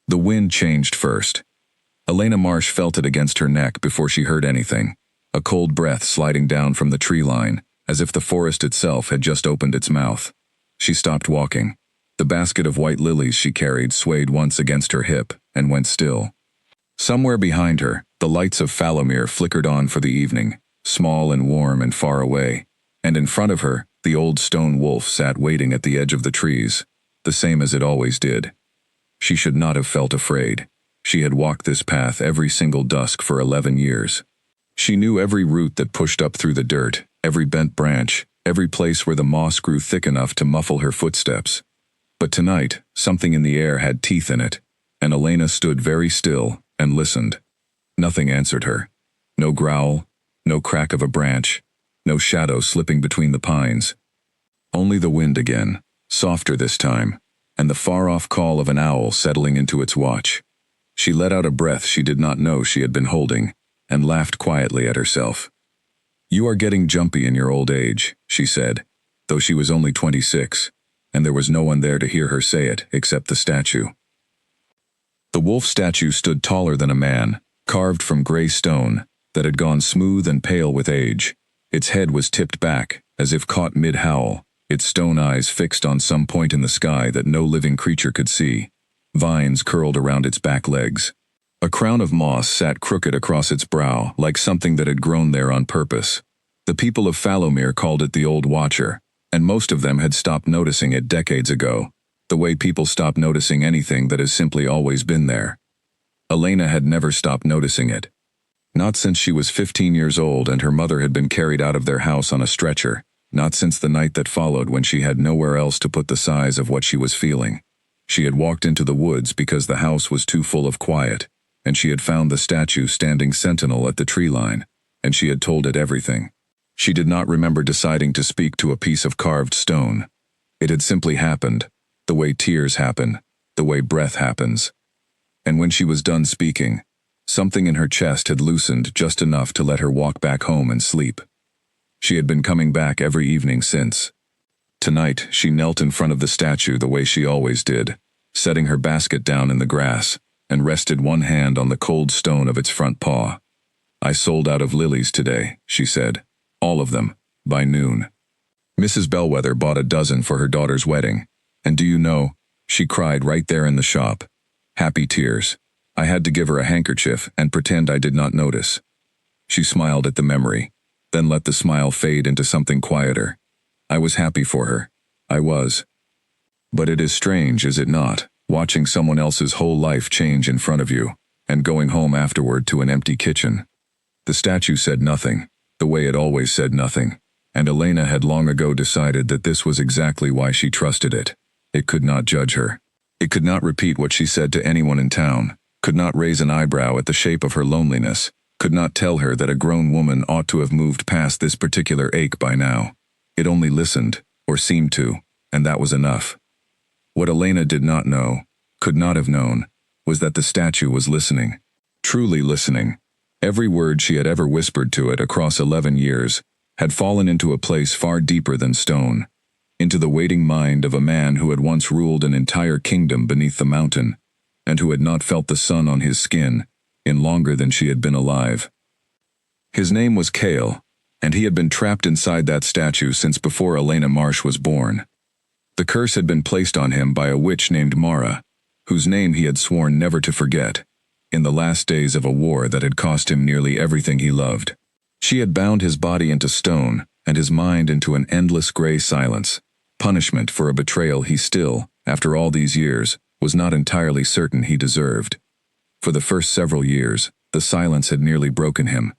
The wind changed first. Elena Marsh felt it against her neck before she heard anything, a cold breath sliding down from the tree line, as if the forest itself had just opened its mouth. She stopped walking. The basket of white lilies she carried swayed once against her hip and went still. Somewhere behind her, the lights of Falomir flickered on for the evening, small and warm and far away, and in front of her, the old stone wolf sat waiting at the edge of the trees, the same as it always did. She should not have felt afraid. She had walked this path every single dusk for 11 years. She knew every root that pushed up through the dirt, every bent branch, every place where the moss grew thick enough to muffle her footsteps. But tonight, something in the air had teeth in it, and Elena stood very still and listened. Nothing answered her. No growl, no crack of a branch, no shadow slipping between the pines. Only the wind again, softer this time, and the far-off call of an owl settling into its watch. She let out a breath she did not know she had been holding, and laughed quietly at herself. "You are getting jumpy in your old age," she said, though she was only 26, and there was no one there to hear her say it except the statue. The wolf statue stood taller than a man, carved from gray stone, that had gone smooth and pale with age. Its head was tipped back, as if caught mid-howl, its stone eyes fixed on some point in the sky that no living creature could see. Vines curled around its back legs. A crown of moss sat crooked across its brow, like something that had grown there on purpose. The people of Falomir called it the Old Watcher, and most of them had stopped noticing it decades ago, the way people stop noticing anything that has simply always been there. Elena had never stopped noticing it. Not since she was 15 years old and her mother had been carried out of their house on a stretcher, not since the night that followed when she had nowhere else to put the size of what she was feeling. She had walked into the woods because the house was too full of quiet, and she had found the statue standing sentinel at the tree line, and she had told it everything. She did not remember deciding to speak to a piece of carved stone. It had simply happened, the way tears happen, the way breath happens. And when she was done speaking, something in her chest had loosened just enough to let her walk back home and sleep. She had been coming back every evening since. Tonight, she knelt in front of the statue the way she always did, setting her basket down in the grass, and rested one hand on the cold stone of its front paw. "I sold out of lilies today," she said. "All of them, by noon. Mrs. Bellwether bought a dozen for her daughter's wedding, and do you know, she cried right there in the shop. Happy tears. I had to give her a handkerchief and pretend I did not notice." She smiled at the memory, then let the smile fade into something quieter. "I was happy for her. I was. But it is strange, is it not, watching someone else's whole life change in front of you, and going home afterward to an empty kitchen." The statue said nothing, the way it always said nothing, and Elena had long ago decided that this was exactly why she trusted it. It could not judge her. It could not repeat what she said to anyone in town, could not raise an eyebrow at the shape of her loneliness, could not tell her that a grown woman ought to have moved past this particular ache by now. It only listened, or seemed to, and that was enough. What Elena did not know, could not have known, was that the statue was listening. Truly listening. Every word she had ever whispered to it across 11 years had fallen into a place far deeper than stone, into the waiting mind of a man who had once ruled an entire kingdom beneath the mountain, and who had not felt the sun on his skin in longer than she had been alive. His name was Kale, and he had been trapped inside that statue since before Elena Marsh was born. The curse had been placed on him by a witch named Mara, whose name he had sworn never to forget, in the last days of a war that had cost him nearly everything he loved. She had bound his body into stone and his mind into an endless gray silence, punishment for a betrayal he still, after all these years, was not entirely certain he deserved. For the first several years, the silence had nearly broken him.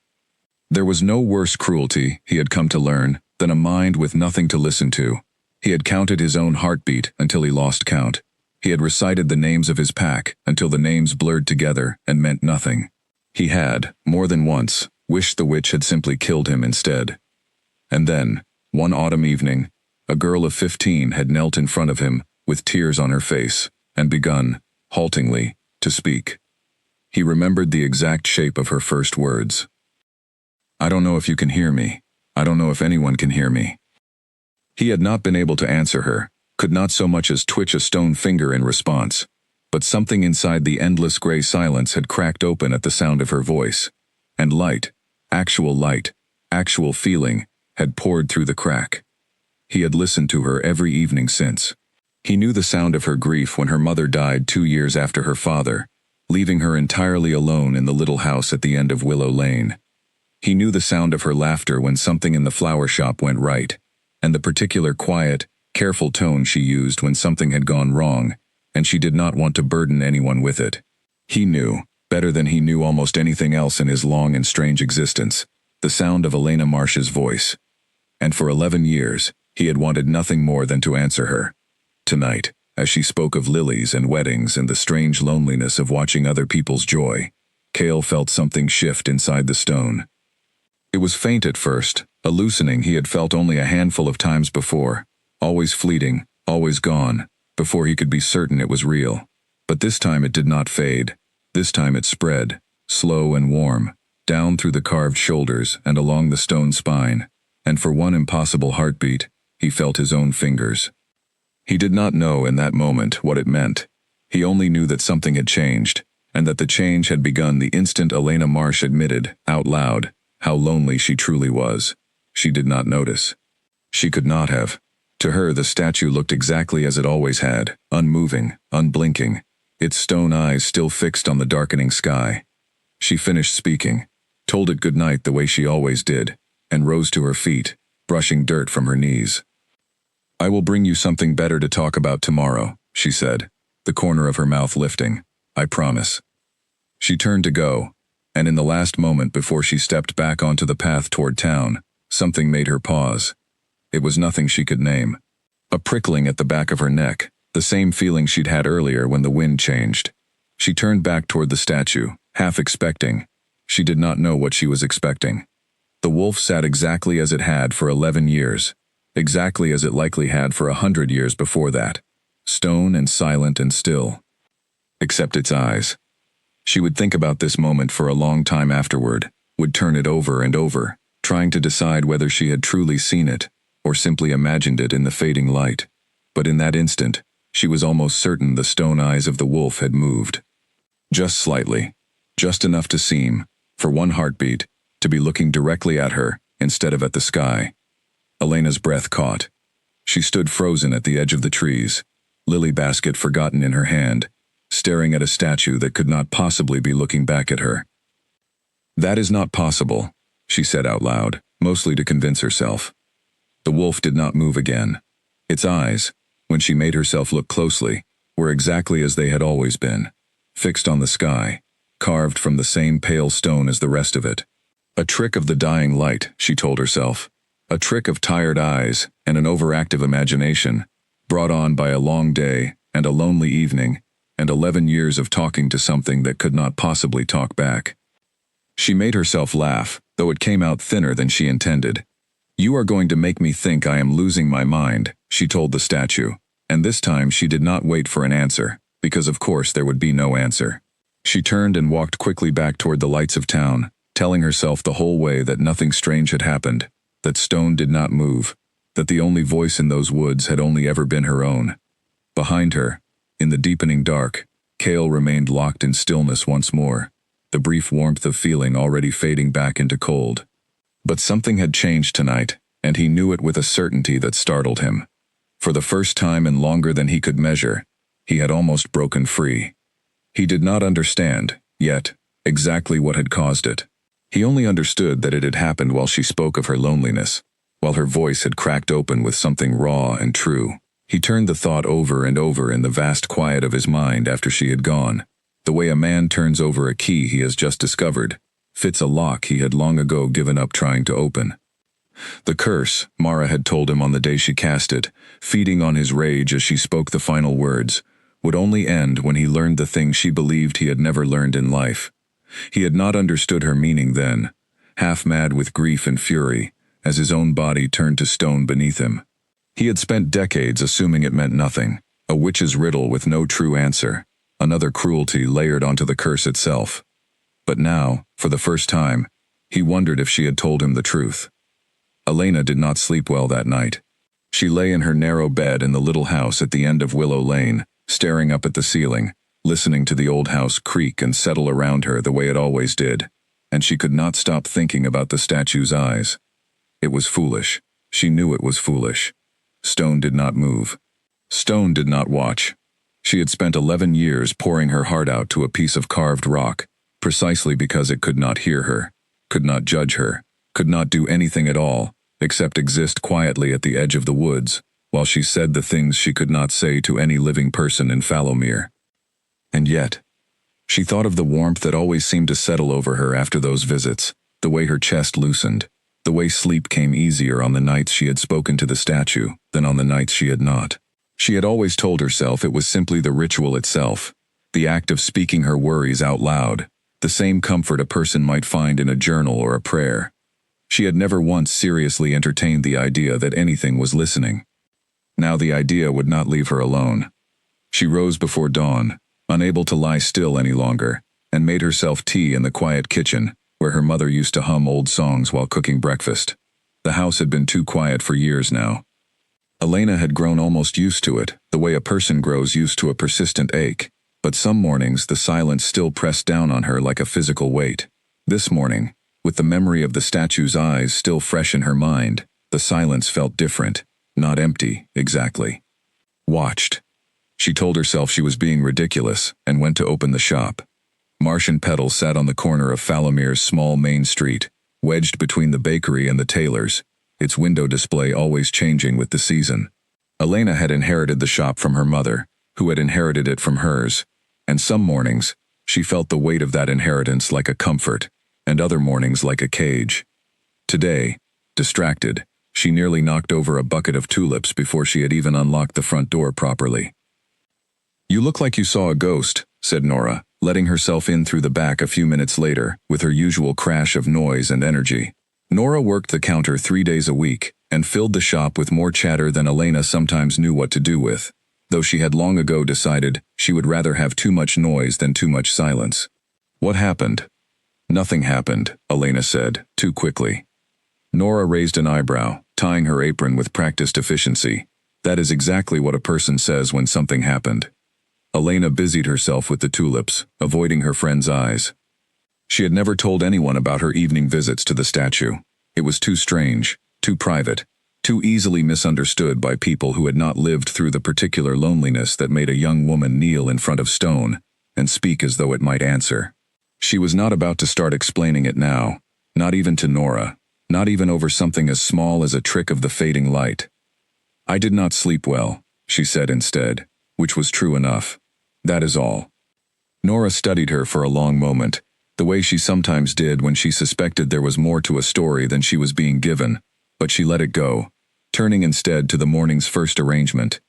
There was no worse cruelty, he had come to learn, than a mind with nothing to listen to. He had counted his own heartbeat until he lost count. He had recited the names of his pack until the names blurred together and meant nothing. He had, more than once, wished the witch had simply killed him instead. And then, one autumn evening, a girl of 15 had knelt in front of him, with tears on her face, and begun, haltingly, to speak. He remembered the exact shape of her first words. "I don't know if you can hear me. I don't know if anyone can hear me." He had not been able to answer her, could not so much as twitch a stone finger in response, but something inside the endless gray silence had cracked open at the sound of her voice. And light, actual feeling, had poured through the crack. He had listened to her every evening since. He knew the sound of her grief when her mother died 2 years after her father, leaving her entirely alone in the little house at the end of Willow Lane. He knew the sound of her laughter when something in the flower shop went right, and the particular quiet, careful tone she used when something had gone wrong, and she did not want to burden anyone with it. He knew, better than he knew almost anything else in his long and strange existence, the sound of Elena Marsh's voice. And for 11 years, he had wanted nothing more than to answer her. Tonight, as she spoke of lilies and weddings and the strange loneliness of watching other people's joy, Cale felt something shift inside the stone. It was faint at first, a loosening he had felt only a handful of times before, always fleeting, always gone, before he could be certain it was real. But this time it did not fade. This time it spread, slow and warm, down through the carved shoulders and along the stone spine, and for one impossible heartbeat, he felt his own fingers. He did not know in that moment what it meant. He only knew that something had changed, and that the change had begun the instant Elena Marsh admitted, out loud, how lonely she truly was. She did not notice. She could not have. To her, the statue looked exactly as it always had, unmoving, unblinking, its stone eyes still fixed on the darkening sky. She finished speaking, told it good night the way she always did, and rose to her feet, brushing dirt from her knees. "I will bring you something better to talk about tomorrow," she said, the corner of her mouth lifting. "I promise." She turned to go, and in the last moment before she stepped back onto the path toward town, something made her pause. It was nothing she could name. A prickling at the back of her neck, the same feeling she'd had earlier when the wind changed. She turned back toward the statue, half expecting. She did not know what she was expecting. The wolf sat exactly as it had for 11 years, exactly as it likely had for 100 years before that, stone and silent and still. Except its eyes. She would think about this moment for a long time afterward, would turn it over and over, trying to decide whether she had truly seen it, or simply imagined it in the fading light. But in that instant, she was almost certain the stone eyes of the wolf had moved. Just slightly, just enough to seem, for one heartbeat, to be looking directly at her, instead of at the sky. Elena's breath caught. She stood frozen at the edge of the trees, lily basket forgotten in her hand, staring at a statue that could not possibly be looking back at her. "That is not possible," she said out loud, mostly to convince herself. The wolf did not move again. Its eyes, when she made herself look closely, were exactly as they had always been, fixed on the sky, carved from the same pale stone as the rest of it. A trick of the dying light, she told herself. A trick of tired eyes and an overactive imagination, brought on by a long day and a lonely evening, and 11 years of talking to something that could not possibly talk back. She made herself laugh, though it came out thinner than she intended. "You are going to make me think I am losing my mind," she told the statue, and this time she did not wait for an answer, because of course there would be no answer. She turned and walked quickly back toward the lights of town, telling herself the whole way that nothing strange had happened, that stone did not move, that the only voice in those woods had only ever been her own. Behind her, in the deepening dark, Cale remained locked in stillness once more, the brief warmth of feeling already fading back into cold. But something had changed tonight, and he knew it with a certainty that startled him. For the first time in longer than he could measure, he had almost broken free. He did not understand, yet, exactly what had caused it. He only understood that it had happened while she spoke of her loneliness, while her voice had cracked open with something raw and true. He turned the thought over and over in the vast quiet of his mind after she had gone, the way a man turns over a key he has just discovered, fits a lock he had long ago given up trying to open. The curse, Mara had told him on the day she cast it, feeding on his rage as she spoke the final words, would only end when he learned the thing she believed he had never learned in life. He had not understood her meaning then, half mad with grief and fury, as his own body turned to stone beneath him. He had spent decades assuming it meant nothing, a witch's riddle with no true answer, another cruelty layered onto the curse itself. But now, for the first time, he wondered if she had told him the truth. Elena did not sleep well that night. She lay in her narrow bed in the little house at the end of Willow Lane, staring up at the ceiling, listening to the old house creak and settle around her the way it always did, and she could not stop thinking about the statue's eyes. It was foolish. She knew it was foolish. Stone did not move. Stone did not watch. She had spent 11 years pouring her heart out to a piece of carved rock, precisely because it could not hear her, could not judge her, could not do anything at all, except exist quietly at the edge of the woods, while she said the things she could not say to any living person in Fallowmere. And yet, she thought of the warmth that always seemed to settle over her after those visits, the way her chest loosened, the way sleep came easier on the nights she had spoken to the statue than on the nights she had not. She had always told herself it was simply the ritual itself, the act of speaking her worries out loud, the same comfort a person might find in a journal or a prayer. She had never once seriously entertained the idea that anything was listening. Now the idea would not leave her alone. She rose before dawn, unable to lie still any longer, and made herself tea in the quiet kitchen, where her mother used to hum old songs while cooking breakfast. The house had been too quiet for years now. Elena had grown almost used to it, the way a person grows used to a persistent ache, but some mornings the silence still pressed down on her like a physical weight. This morning, with the memory of the statue's eyes still fresh in her mind, the silence felt different, not empty, exactly. Watched. She told herself she was being ridiculous, and went to open the shop. Marsh and Petal sat on the corner of Fallomere's small main street, wedged between the bakery and the tailor's, its window display always changing with the season. Elena had inherited the shop from her mother, who had inherited it from hers, and some mornings, she felt the weight of that inheritance like a comfort, and other mornings like a cage. Today, distracted, she nearly knocked over a bucket of tulips before she had even unlocked the front door properly. "You look like you saw a ghost," said Nora, letting herself in through the back a few minutes later, with her usual crash of noise and energy. Nora worked the counter 3 days a week, and filled the shop with more chatter than Elena sometimes knew what to do with, though she had long ago decided she would rather have too much noise than too much silence. "What happened?" "Nothing happened," Elena said, too quickly. Nora raised an eyebrow, tying her apron with practiced efficiency. That is exactly what a person says when something happened. Elena busied herself with the tulips, avoiding her friend's eyes. She had never told anyone about her evening visits to the statue. It was too strange, too private, too easily misunderstood by people who had not lived through the particular loneliness that made a young woman kneel in front of stone and speak as though it might answer. She was not about to start explaining it now, not even to Nora, not even over something as small as a trick of the fading light. "I did not sleep well," she said instead, which was true enough. "That is all." Nora studied her for a long moment, the way she sometimes did when she suspected there was more to a story than she was being given, but she let it go, turning instead to the morning's first arrangement.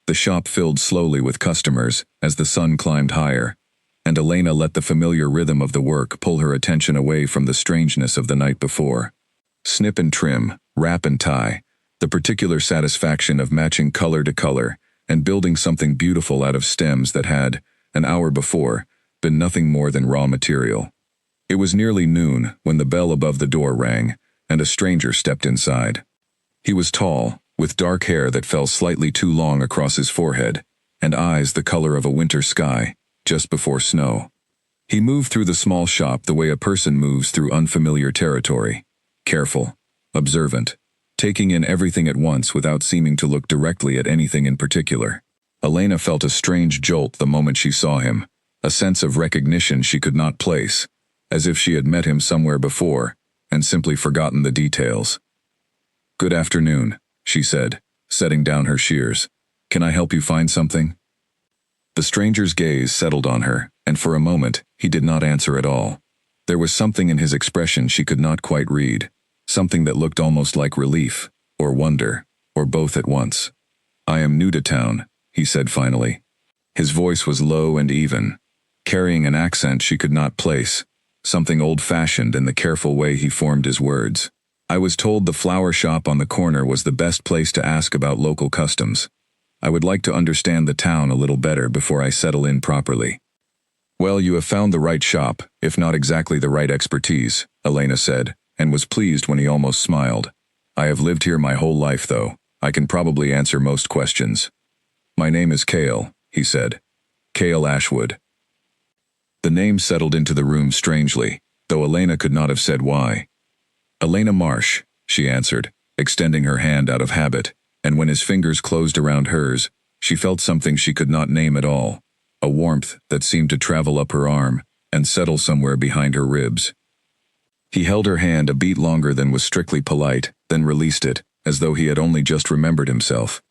The shop filled slowly with customers as the sun climbed higher, and Elena let the familiar rhythm of the work pull her attention away from the strangeness of the night before. Snip and trim, wrap and tie, the particular satisfaction of matching color to color and building something beautiful out of stems that had, an hour before, been nothing more than raw material. It was nearly noon when the bell above the door rang, and a stranger stepped inside. He was tall, with dark hair that fell slightly too long across his forehead, and eyes the color of a winter sky, just before snow. He moved through the small shop the way a person moves through unfamiliar territory, careful, observant, taking in everything at once without seeming to look directly at anything in particular. Elena felt a strange jolt the moment she saw him, a sense of recognition she could not place, as if she had met him somewhere before, and simply forgotten the details. "Good afternoon," she said, setting down her shears. "Can I help you find something?" The stranger's gaze settled on her, and for a moment, he did not answer at all. There was something in his expression she could not quite read, something that looked almost like relief, or wonder, or both at once. "I am new to town," he said finally. His voice was low and even, carrying an accent she could not place, something old-fashioned in the careful way he formed his words. "I was told the flower shop on the corner was the best place to ask about local customs. I would like to understand the town a little better before I settle in properly." "Well, you have found the right shop, if not exactly the right expertise," Elena said, and was pleased when he almost smiled. "I have lived here my whole life, though. I can probably answer most questions." "My name is Cale," he said. "Cale Ashwood, name settled into the room strangely, though Elena could not have said why. "Elena Marsh," she answered, extending her hand out of habit, and when his fingers closed around hers, she felt something she could not name at all, a warmth that seemed to travel up her arm and settle somewhere behind her ribs. He held her hand a beat longer than was strictly polite, then released it, as though he had only just remembered himself.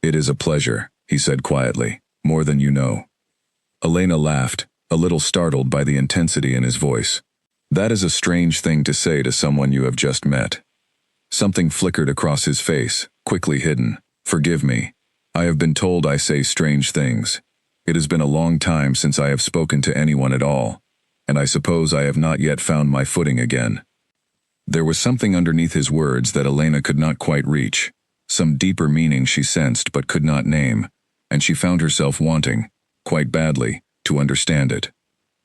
"It is a pleasure," he said quietly, "more than you know." Elena laughed, a little startled by the intensity in his voice. "That is a strange thing to say to someone you have just met." Something flickered across his face, quickly hidden. "Forgive me. I have been told I say strange things. It has been a long time since I have spoken to anyone at all, and I suppose I have not yet found my footing again." There was something underneath his words that Elena could not quite reach, some deeper meaning she sensed but could not name, and she found herself wanting, quite badly, to understand it.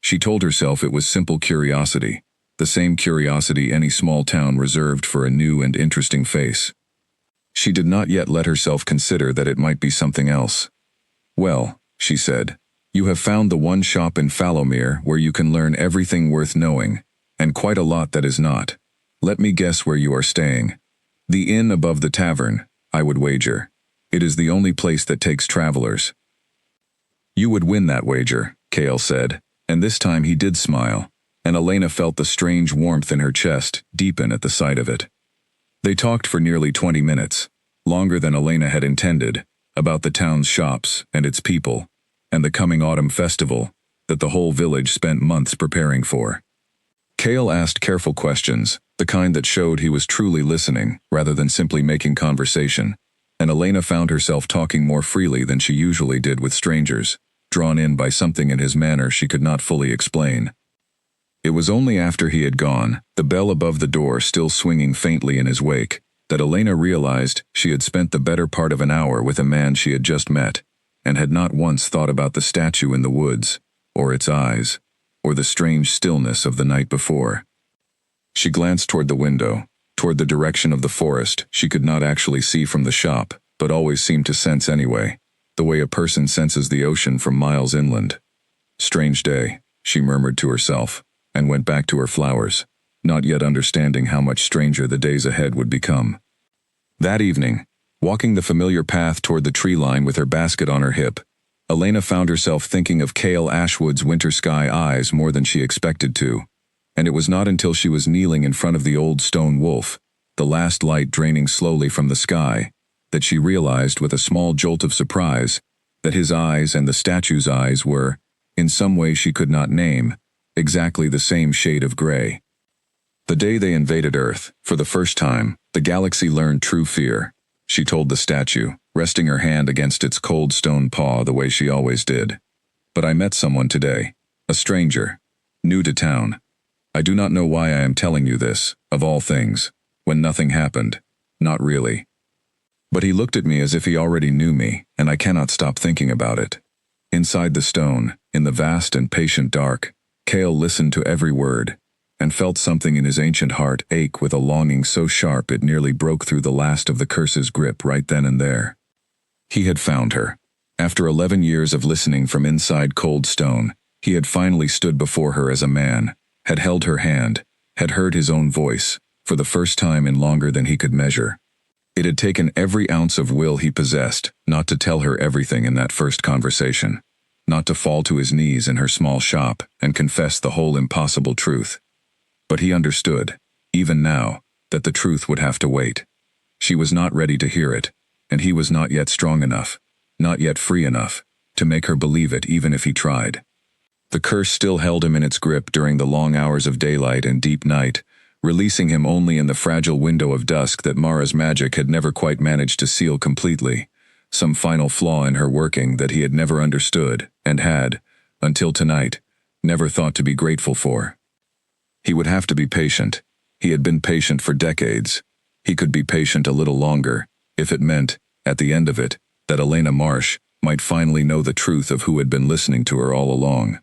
She told herself it was simple curiosity, the same curiosity any small town reserved for a new and interesting face. She did not yet let herself consider that it might be something else. "Well," she said, "you have found the one shop in Fallowmere where you can learn everything worth knowing, and quite a lot that is not. Let me guess where you are staying. The inn above the tavern, I would wager. It is the only place that takes travelers." "You would win that wager," Cale said, and this time he did smile, and Elena felt the strange warmth in her chest deepen at the sight of it. They talked for nearly 20 minutes, longer than Elena had intended, about the town's shops and its people, and the coming autumn festival that the whole village spent months preparing for. Cale asked careful questions, the kind that showed he was truly listening rather than simply making conversation, and Elena found herself talking more freely than she usually did with strangers, drawn in by something in his manner she could not fully explain. It was only after he had gone, the bell above the door still swinging faintly in his wake, that Elena realized she had spent the better part of an hour with a man she had just met, and had not once thought about the statue in the woods, or its eyes, or the strange stillness of the night before. She glanced toward the window, toward the direction of the forest she could not actually see from the shop, but always seemed to sense anyway, the way a person senses the ocean from miles inland. "Strange day," she murmured to herself, and went back to her flowers, not yet understanding how much stranger the days ahead would become. That evening, walking the familiar path toward the tree line with her basket on her hip, Elena found herself thinking of Cale Ashwood's winter sky eyes more than she expected to, and it was not until she was kneeling in front of the old stone wolf, the last light draining slowly from the sky, that she realized with a small jolt of surprise that his eyes and the statue's eyes were, in some way she could not name, exactly the same shade of gray. The day they invaded Earth, for the first time, the galaxy learned true fear, she told the statue, resting her hand against its cold stone paw the way she always did. "But I met someone today, a stranger, new to town. I do not know why I am telling you this, of all things, when nothing happened, not really. But he looked at me as if he already knew me, and I cannot stop thinking about it." Inside the stone, in the vast and patient dark, Cale listened to every word, and felt something in his ancient heart ache with a longing so sharp it nearly broke through the last of the curse's grip right then and there. He had found her. After 11 years of listening from inside cold stone, he had finally stood before her as a man, had held her hand, had heard his own voice, for the first time in longer than he could measure. It had taken every ounce of will he possessed not to tell her everything in that first conversation, not to fall to his knees in her small shop and confess the whole impossible truth. But he understood, even now, that the truth would have to wait. She was not ready to hear it, and he was not yet strong enough, not yet free enough, to make her believe it even if he tried. The curse still held him in its grip during the long hours of daylight and deep night, releasing him only in the fragile window of dusk that Mara's magic had never quite managed to seal completely, some final flaw in her working that he had never understood and had, until tonight, never thought to be grateful for. He would have to be patient. He had been patient for decades. He could be patient a little longer, if it meant, at the end of it, that Elena Marsh might finally know the truth of who had been listening to her all along.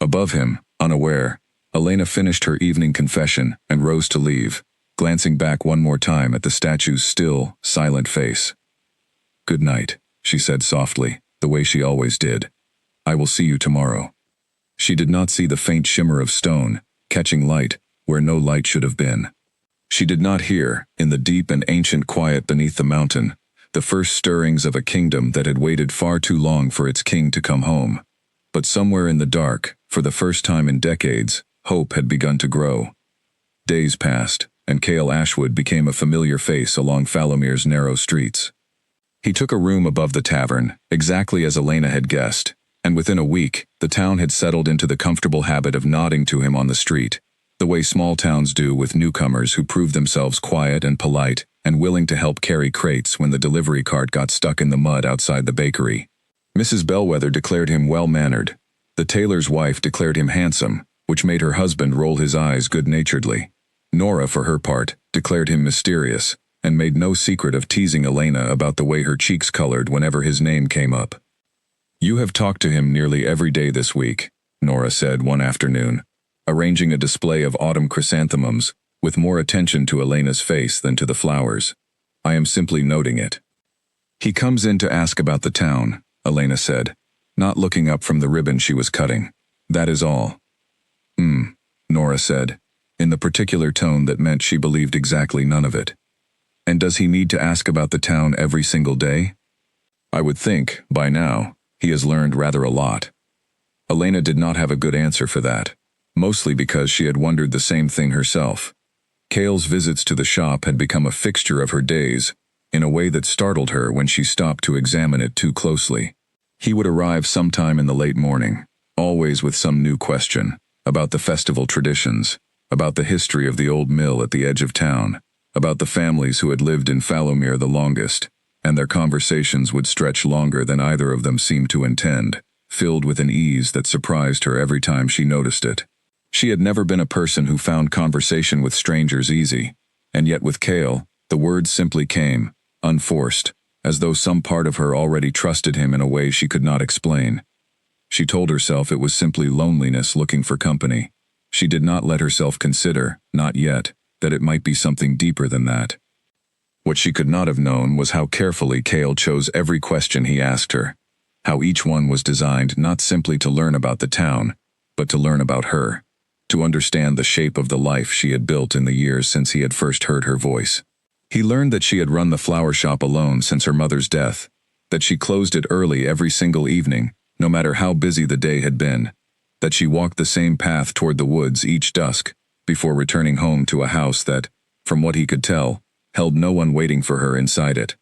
Above him, unaware, Elena finished her evening confession and rose to leave, glancing back one more time at the statue's still, silent face. "Good night," she said softly, the way she always did. "I will see you tomorrow." She did not see the faint shimmer of stone, catching light where no light should have been. She did not hear, in the deep and ancient quiet beneath the mountain, the first stirrings of a kingdom that had waited far too long for its king to come home. But somewhere in the dark, for the first time in decades, hope had begun to grow. Days passed, and Cale Ashwood became a familiar face along Fallowmere's narrow streets. He took a room above the tavern, exactly as Elena had guessed, and within a week, the town had settled into the comfortable habit of nodding to him on the street, the way small towns do with newcomers who prove themselves quiet and polite and willing to help carry crates when the delivery cart got stuck in the mud outside the bakery. Mrs. Bellwether declared him well-mannered. The tailor's wife declared him handsome, which made her husband roll his eyes good-naturedly. Nora, for her part, declared him mysterious, and made no secret of teasing Elena about the way her cheeks colored whenever his name came up. "You have talked to him nearly every day this week," Nora said one afternoon, arranging a display of autumn chrysanthemums, with more attention to Elena's face than to the flowers. "I am simply noting it." "He comes in to ask about the town," Elena said, not looking up from the ribbon she was cutting. "That is all." Nora said, in the particular tone that meant she believed exactly none of it. "And does he need to ask about the town every single day?" "I would think, by now, he has learned rather a lot." Elena did not have a good answer for that, mostly because she had wondered the same thing herself. Cale's visits to the shop had become a fixture of her days, in a way that startled her when she stopped to examine it too closely. He would arrive sometime in the late morning, always with some new question, about the festival traditions, about the history of the old mill at the edge of town, about the families who had lived in Fallowmere the longest, and their conversations would stretch longer than either of them seemed to intend, filled with an ease that surprised her every time she noticed it. She had never been a person who found conversation with strangers easy, and yet with Cale, the words simply came, unforced, as though some part of her already trusted him in a way she could not explain. She told herself it was simply loneliness looking for company. She did not let herself consider, not yet, that it might be something deeper than that. What she could not have known was how carefully Cale chose every question he asked her, how each one was designed not simply to learn about the town, but to learn about her, to understand the shape of the life she had built in the years since he had first heard her voice. He learned that she had run the flower shop alone since her mother's death, that she closed it early every single evening, no matter how busy the day had been, that she walked the same path toward the woods each dusk, before returning home to a house that, from what he could tell, held no one waiting for her inside it.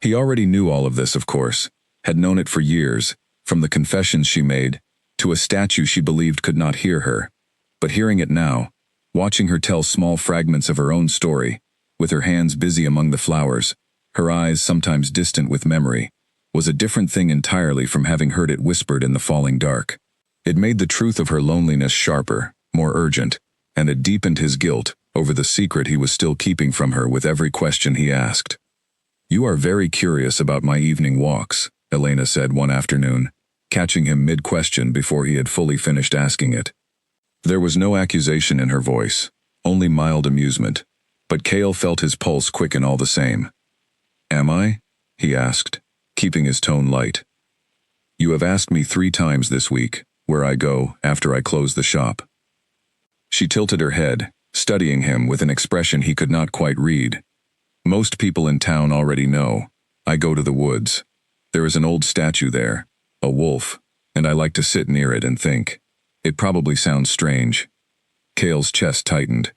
He already knew all of this, of course, had known it for years, from the confessions she made, to a statue she believed could not hear her. But hearing it now, watching her tell small fragments of her own story, with her hands busy among the flowers, her eyes sometimes distant with memory, was a different thing entirely from having heard it whispered in the falling dark. It made the truth of her loneliness sharper, more urgent, and it deepened his guilt over the secret he was still keeping from her with every question he asked. "You are very curious about my evening walks," Elena said one afternoon, catching him mid-question before he had fully finished asking it. There was no accusation in her voice, only mild amusement, but Cale felt his pulse quicken all the same. "Am I?" he asked, keeping his tone light. "You have asked me 3 times this week where I go after I close the shop." She tilted her head, studying him with an expression he could not quite read. "Most people in town already know. I go to the woods. There is an old statue there, a wolf, and I like to sit near it and think. It probably sounds strange." Cale's chest tightened.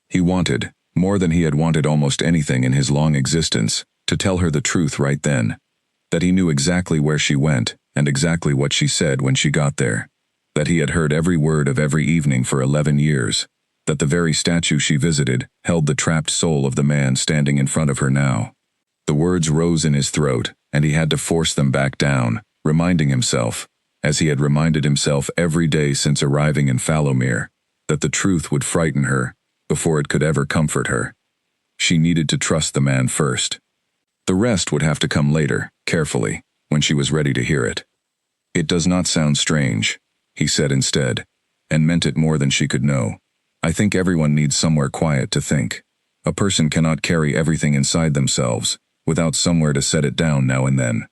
He wanted, more than he had wanted almost anything in his long existence, to tell her the truth right then, that he knew exactly where she went and exactly what she said when she got there, that he had heard every word of every evening for 11 years, that the very statue she visited held the trapped soul of the man standing in front of her now. The words rose in his throat, and he had to force them back down, reminding himself, as he had reminded himself every day since arriving in Fallowmere, that the truth would frighten her before it could ever comfort her. She needed to trust the man first. The rest would have to come later, carefully, when she was ready to hear it. "It does not sound strange," he said instead, and meant it more than she could know. "I think everyone needs somewhere quiet to think. A person cannot carry everything inside themselves, without somewhere to set it down now and then."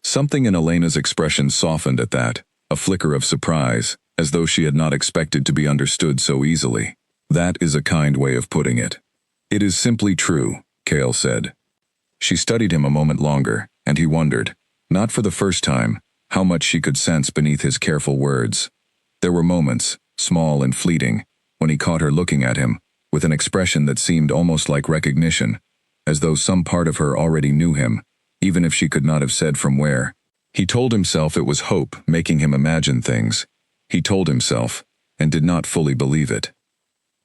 Something in Elena's expression softened at that, a flicker of surprise, as though she had not expected to be understood so easily. That is a kind way of putting it. It is simply true, Cale said. She studied him a moment longer, and he wondered, not for the first time, how much she could sense beneath his careful words. There were moments, small and fleeting, when he caught her looking at him, with an expression that seemed almost like recognition, as though some part of her already knew him, even if she could not have said from where. He told himself it was hope making him imagine things. He told himself, and did not fully believe it.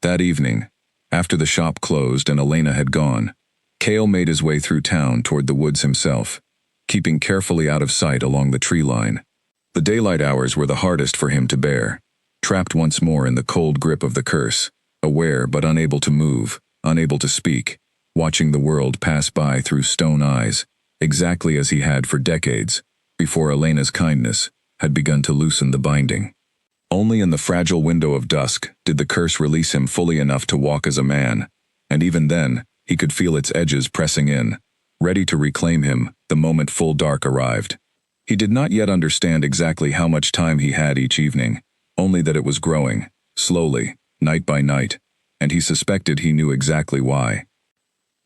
That evening, after the shop closed and Elena had gone, Cale made his way through town toward the woods himself, keeping carefully out of sight along the tree line. The daylight hours were the hardest for him to bear, trapped once more in the cold grip of the curse, aware but unable to move, unable to speak, watching the world pass by through stone eyes, exactly as he had for decades, before Elena's kindness had begun to loosen the binding. Only in the fragile window of dusk did the curse release him fully enough to walk as a man, and even then, he could feel its edges pressing in, ready to reclaim him the moment full dark arrived. He did not yet understand exactly how much time he had each evening, only that it was growing, slowly, night by night, and he suspected he knew exactly why.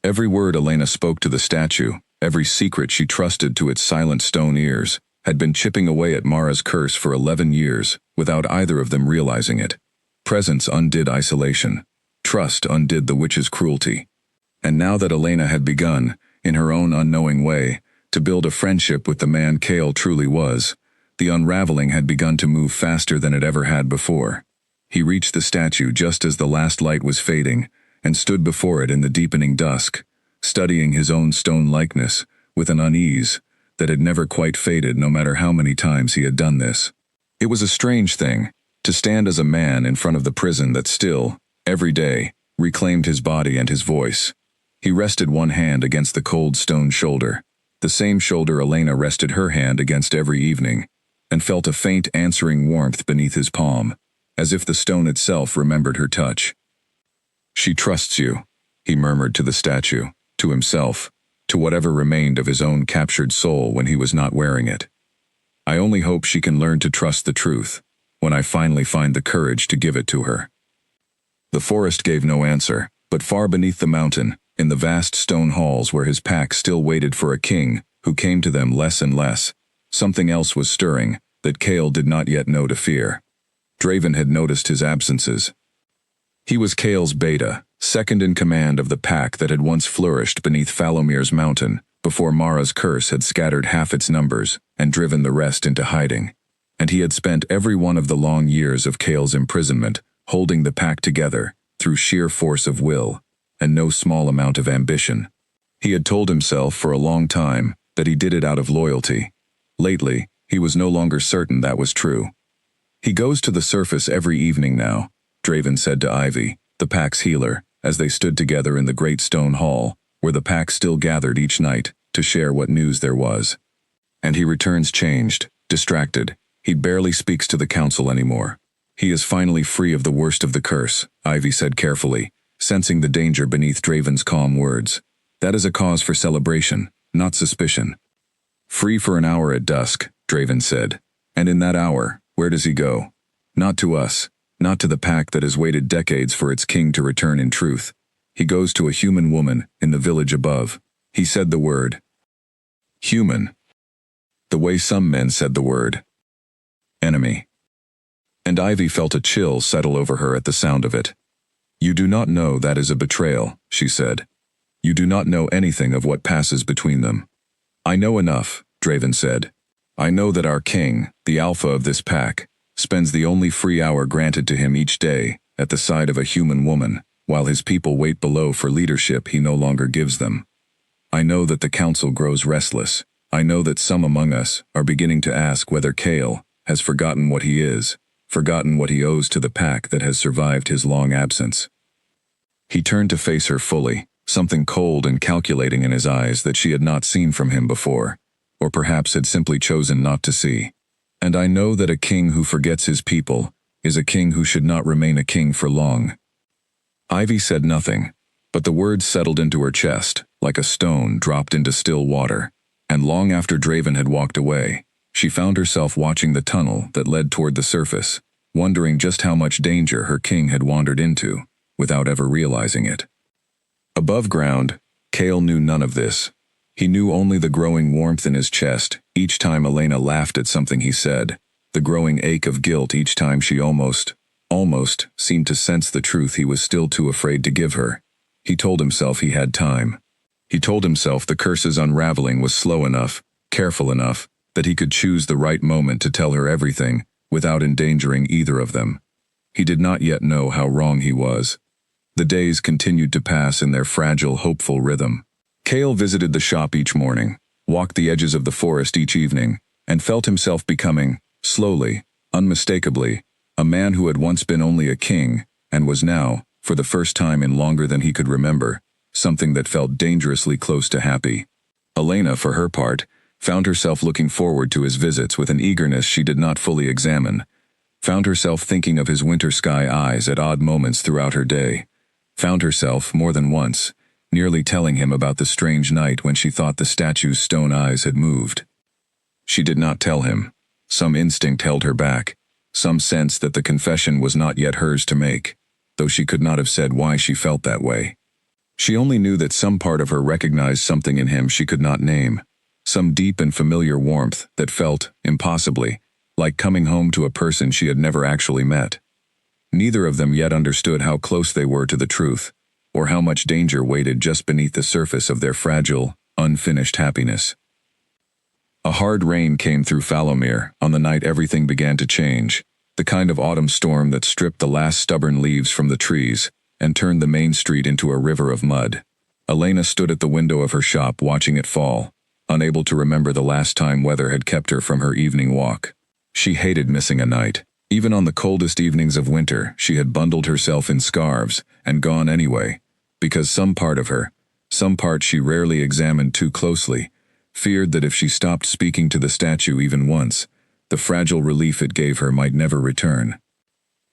Every word Elena spoke to the statue, every secret she trusted to its silent stone ears, had been chipping away at Mara's curse for 11 years, without either of them realizing it. Presence undid isolation. Trust undid the witch's cruelty. And now that Elena had begun, in her own unknowing way, to build a friendship with the man Cale truly was, the unraveling had begun to move faster than it ever had before. He reached the statue just as the last light was fading, and stood before it in the deepening dusk, studying his own stone likeness, with an unease that had never quite faded no matter how many times he had done this. It was a strange thing, to stand as a man in front of the prison that still, every day, reclaimed his body and his voice. He rested one hand against the cold stone shoulder, the same shoulder Elena rested her hand against every evening, and felt a faint answering warmth beneath his palm, as if the stone itself remembered her touch. "She trusts you," he murmured to the statue, to himself, to whatever remained of his own captured soul when he was not wearing it. "I only hope she can learn to trust the truth, when I finally find the courage to give it to her." The forest gave no answer, but far beneath the mountain, in the vast stone halls where his pack still waited for a king who came to them less and less, something else was stirring that Cale did not yet know to fear. Draven had noticed his absences. He was Cale's beta, second in command of the pack that had once flourished beneath Falomir's mountain, before Mara's curse had scattered half its numbers and driven the rest into hiding. And he had spent every one of the long years of Cale's imprisonment holding the pack together through sheer force of will, and no small amount of ambition. He had told himself for a long time that he did it out of loyalty. Lately, he was no longer certain that was true. "He goes to the surface every evening now," Draven said to Ivy, the pack's healer, as they stood together in the great stone hall, where the pack still gathered each night to share what news there was. "And he returns changed, distracted. He barely speaks to the council anymore. He is finally free of the worst of the curse," Ivy said carefully, sensing the danger beneath Draven's calm words. "That is a cause for celebration, not suspicion." "Free for an hour at dusk," Draven said. "And in that hour, where does he go? Not to us, not to the pack that has waited decades for its king to return in truth. He goes to a human woman in the village above." He said the word. Human. The way some men said the word. Enemy. And Ivy felt a chill settle over her at the sound of it. "You do not know that is a betrayal," she said. "You do not know anything of what passes between them." "I know enough," Draven said. "I know that our king, the alpha of this pack, spends the only free hour granted to him each day at the side of a human woman, while his people wait below for leadership he no longer gives them. I know that the council grows restless. I know that some among us are beginning to ask whether Cale has forgotten what he is, forgotten what he owes to the pack that has survived his long absence." He turned to face her fully, something cold and calculating in his eyes that she had not seen from him before, or perhaps had simply chosen not to see. "And I know that a king who forgets his people is a king who should not remain a king for long." Ivy said nothing, but the words settled into her chest, like a stone dropped into still water, and long after Draven had walked away, She found herself watching the tunnel that led toward the surface, wondering just how much danger her king had wandered into, without ever realizing it. Above ground, Kale knew none of this. He knew only the growing warmth in his chest each time Elena laughed at something he said, the growing ache of guilt each time she almost seemed to sense the truth he was still too afraid to give her. He told himself he had time. He told himself the curse's unraveling was slow enough, careful enough, that he could choose the right moment to tell her everything, without endangering either of them. He did not yet know how wrong he was. The days continued to pass in their fragile, hopeful rhythm. Kale visited the shop each morning, walked the edges of the forest each evening, and felt himself becoming, slowly, unmistakably, a man who had once been only a king, and was now, for the first time in longer than he could remember, something that felt dangerously close to happy. Elena, for her part, found herself looking forward to his visits with an eagerness she did not fully examine, found herself thinking of his winter sky eyes at odd moments throughout her day, found herself, more than once, nearly telling him about the strange night when she thought the statue's stone eyes had moved. She did not tell him. Some instinct held her back, some sense that the confession was not yet hers to make, though she could not have said why she felt that way. She only knew that some part of her recognized something in him she could not name, some deep and familiar warmth that felt, impossibly, like coming home to a person she had never actually met. Neither of them yet understood how close they were to the truth, or how much danger waited just beneath the surface of their fragile, unfinished happiness. A hard rain came through Falomir on the night everything began to change, the kind of autumn storm that stripped the last stubborn leaves from the trees and turned the main street into a river of mud. Elena stood at the window of her shop watching it fall, unable to remember the last time weather had kept her from her evening walk. She hated missing a night. Even on the coldest evenings of winter, she had bundled herself in scarves and gone anyway, because some part of her, some part she rarely examined too closely, feared that if she stopped speaking to the statue even once, the fragile relief it gave her might never return.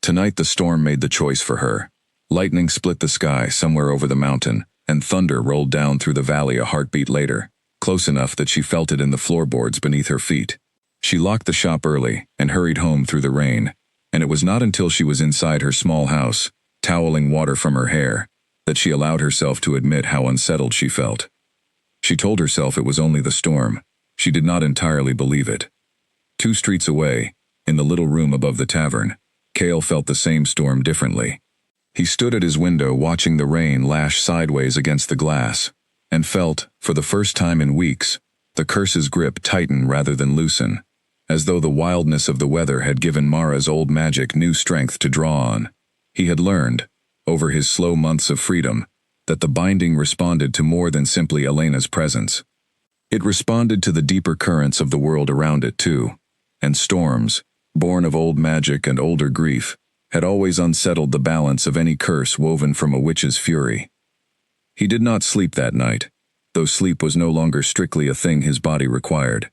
Tonight the storm made the choice for her. Lightning split the sky somewhere over the mountain, and thunder rolled down through the valley a heartbeat later, close enough that she felt it in the floorboards beneath her feet. She locked the shop early and hurried home through the rain, and it was not until she was inside her small house, toweling water from her hair, that she allowed herself to admit how unsettled she felt. She told herself it was only the storm. She did not entirely believe it. 2 streets away, in the little room above the tavern, Kale felt the same storm differently. He stood at his window watching the rain lash sideways against the glass, and felt, for the first time in weeks, the curse's grip tighten rather than loosen, as though the wildness of the weather had given Mara's old magic new strength to draw on. He had learned, over his slow months of freedom, that the binding responded to more than simply Elena's presence. It responded to the deeper currents of the world around it too, and storms, born of old magic and older grief, had always unsettled the balance of any curse woven from a witch's fury. He did not sleep that night, though sleep was no longer strictly a thing his body required.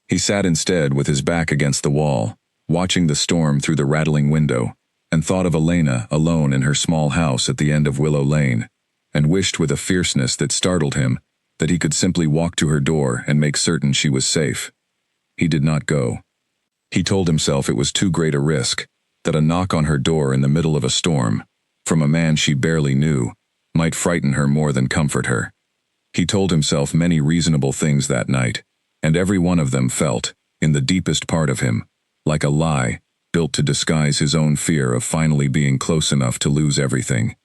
He sat instead with his back against the wall, watching the storm through the rattling window, and thought of Elena alone in her small house at the end of Willow Lane, and wished with a fierceness that startled him that he could simply walk to her door and make certain she was safe. He did not go. He told himself it was too great a risk, that a knock on her door in the middle of a storm, from a man she barely knew, might frighten her more than comfort her. He told himself many reasonable things that night, and every one of them felt, in the deepest part of him, like a lie built to disguise his own fear of finally being close enough to lose everything.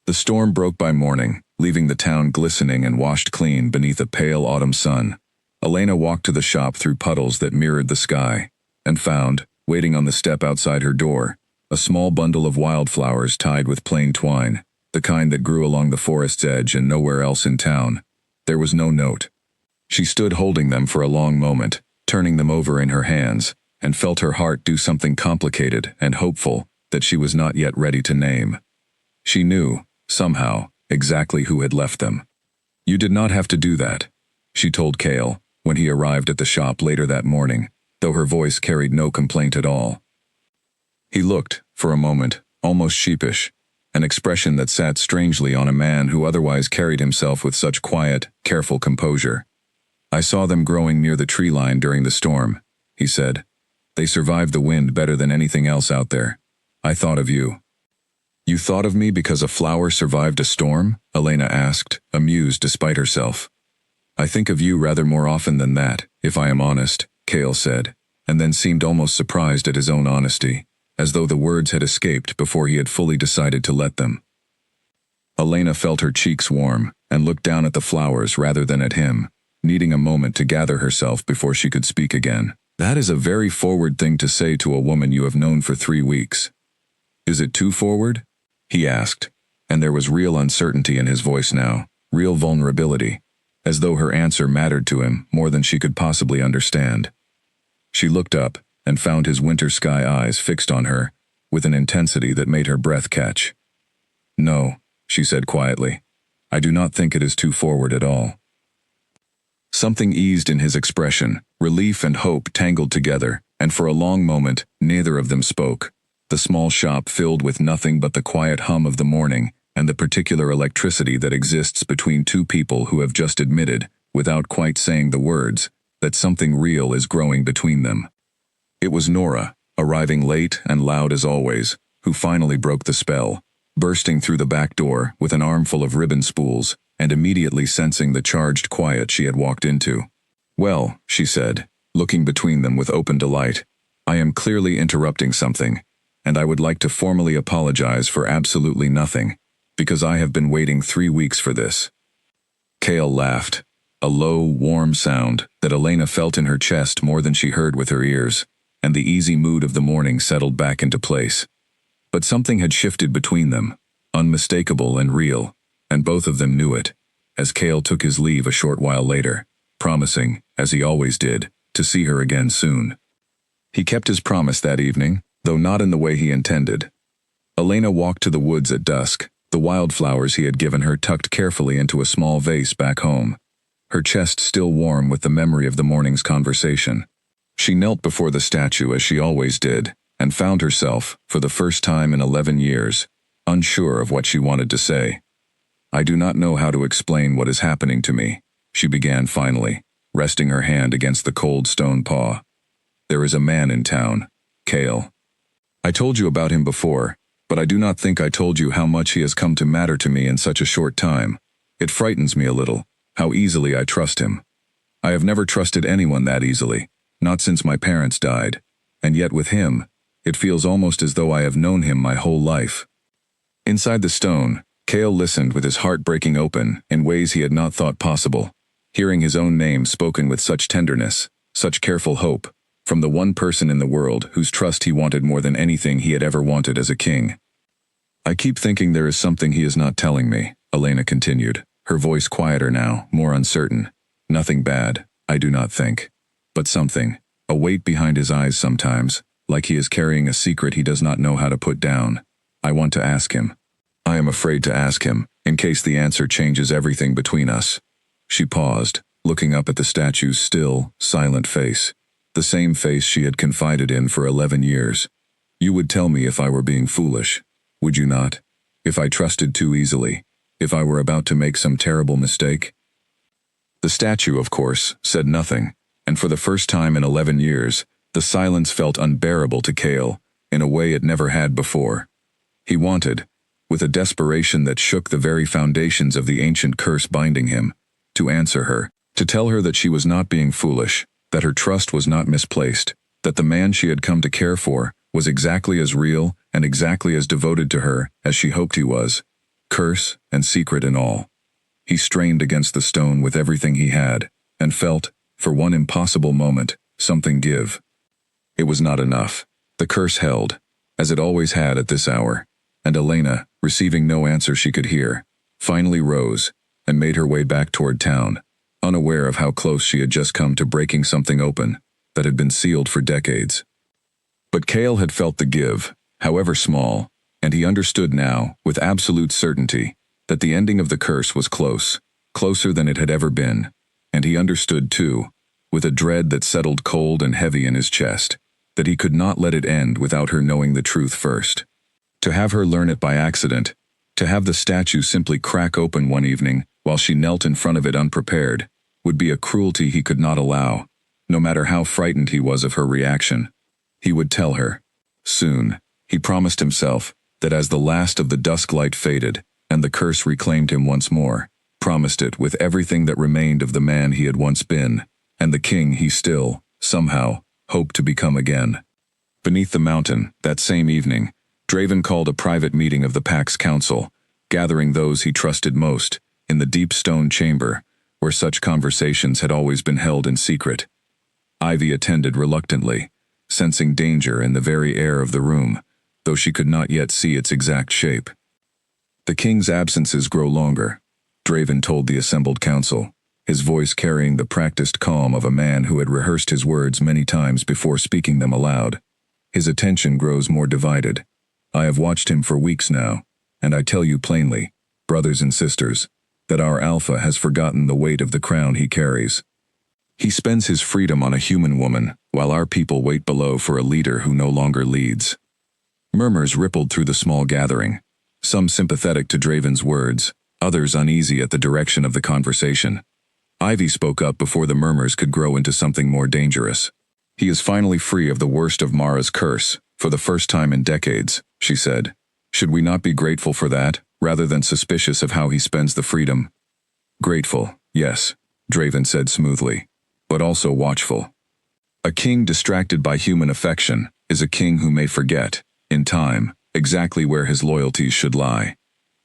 The storm broke by morning, leaving the town glistening and washed clean beneath a pale autumn sun. Elena walked to the shop through puddles that mirrored the sky, and found, waiting on the step outside her door, a small bundle of wildflowers tied with plain twine, the kind that grew along the forest's edge and nowhere else in town. There was no note. She stood holding them for a long moment, turning them over in her hands, and felt her heart do something complicated and hopeful that she was not yet ready to name. She knew, somehow, exactly who had left them. "You did not have to do that," she told Kale, when he arrived at the shop later that morning, though her voice carried no complaint at all. He looked, for a moment, almost sheepish, an expression that sat strangely on a man who otherwise carried himself with such quiet, careful composure. I saw them growing near the tree line during the storm, he said. They survived the wind better than anything else out there. I thought of you. You thought of me because a flower survived a storm? Elena asked, amused despite herself. I think of you rather more often than that, if I am honest, Cale said, and then seemed almost surprised at his own honesty, as though the words had escaped before he had fully decided to let them. Elena felt her cheeks warm, and looked down at the flowers rather than at him, needing a moment to gather herself before she could speak again. That is a very forward thing to say to a woman you have known for 3 weeks. Is it too forward? He asked, and there was real uncertainty in his voice now, real vulnerability, as though her answer mattered to him more than she could possibly understand. She looked up and found his winter sky eyes fixed on her, with an intensity that made her breath catch. No, she said quietly. I do not think it is too forward at all. Something eased in his expression, relief and hope tangled together, and for a long moment, neither of them spoke. The small shop filled with nothing but the quiet hum of the morning and the particular electricity that exists between two people who have just admitted, without quite saying the words, that something real is growing between them. It was Nora, arriving late and loud as always, who finally broke the spell, bursting through the back door with an armful of ribbon spools and immediately sensing the charged quiet she had walked into. Well, she said, looking between them with open delight, I am clearly interrupting something, and I would like to formally apologize for absolutely nothing, because I have been waiting 3 weeks for this. Cale laughed, a low, warm sound that Elena felt in her chest more than she heard with her ears, and the easy mood of the morning settled back into place. But something had shifted between them, unmistakable and real, and both of them knew it, as Cale took his leave a short while later, promising, as he always did, to see her again soon. He kept his promise that evening, though not in the way he intended. Elena walked to the woods at dusk, the wildflowers he had given her tucked carefully into a small vase back home, her chest still warm with the memory of the morning's conversation. She knelt before the statue as she always did, and found herself, for the first time in 11 years, unsure of what she wanted to say. I do not know how to explain what is happening to me, she began finally, resting her hand against the cold stone paw. There is a man in town, Cale. I told you about him before, but I do not think I told you how much he has come to matter to me in such a short time. It frightens me a little, how easily I trust him. I have never trusted anyone that easily, not since my parents died, and yet with him, it feels almost as though I have known him my whole life. Inside the stone, Cale listened with his heart breaking open in ways he had not thought possible, hearing his own name spoken with such tenderness, such careful hope, from the one person in the world whose trust he wanted more than anything he had ever wanted as a king. I keep thinking there is something he is not telling me, Elena continued, her voice quieter now, more uncertain. Nothing bad, I do not think. But something, a weight behind his eyes sometimes, like he is carrying a secret he does not know how to put down. I want to ask him. I am afraid to ask him, in case the answer changes everything between us. She paused, looking up at the statue's still, silent face. The same face she had confided in for 11 years. You would tell me if I were being foolish, would you not? If I trusted too easily, if I were about to make some terrible mistake? The statue, of course, said nothing, and for the first time in 11 years, the silence felt unbearable to Cale, in a way it never had before. He wanted, with a desperation that shook the very foundations of the ancient curse binding him, to answer her, to tell her that she was not being foolish, that her trust was not misplaced, that the man she had come to care for was exactly as real and exactly as devoted to her as she hoped he was, curse and secret and all. He strained against the stone with everything he had, and felt, for one impossible moment, something give. It was not enough. The curse held, as it always had at this hour, and Elena, receiving no answer she could hear, finally rose and made her way back toward town, unaware of how close she had just come to breaking something open that had been sealed for decades. But Cale had felt the give, however small, and he understood now, with absolute certainty, that the ending of the curse was close, closer than it had ever been, and he understood too, with a dread that settled cold and heavy in his chest, that he could not let it end without her knowing the truth first. To have her learn it by accident, to have the statue simply crack open one evening while she knelt in front of it unprepared, would be a cruelty he could not allow, no matter how frightened he was of her reaction. He would tell her. Soon, he promised himself that as the last of the dusk light faded and the curse reclaimed him once more, promised it with everything that remained of the man he had once been, and the king he still, somehow, hoped to become again. Beneath the mountain, that same evening, Draven called a private meeting of the Pack's council, gathering those he trusted most, in the deep stone chamber, where such conversations had always been held in secret. Ivy attended reluctantly, sensing danger in the very air of the room, though she could not yet see its exact shape. The king's absences grow longer, Draven told the assembled council, his voice carrying the practiced calm of a man who had rehearsed his words many times before speaking them aloud. His attention grows more divided. I have watched him for weeks now, and I tell you plainly, brothers and sisters, that our Alpha has forgotten the weight of the crown he carries. He spends his freedom on a human woman, while our people wait below for a leader who no longer leads. Murmurs rippled through the small gathering, some sympathetic to Draven's words, others uneasy at the direction of the conversation. Ivy spoke up before the murmurs could grow into something more dangerous. He is finally free of the worst of Mara's curse, for the first time in decades, she said. Should we not be grateful for that, rather than suspicious of how he spends the freedom? Grateful, yes, Draven said smoothly, but also watchful. A king distracted by human affection is a king who may forget, in time, exactly where his loyalties should lie.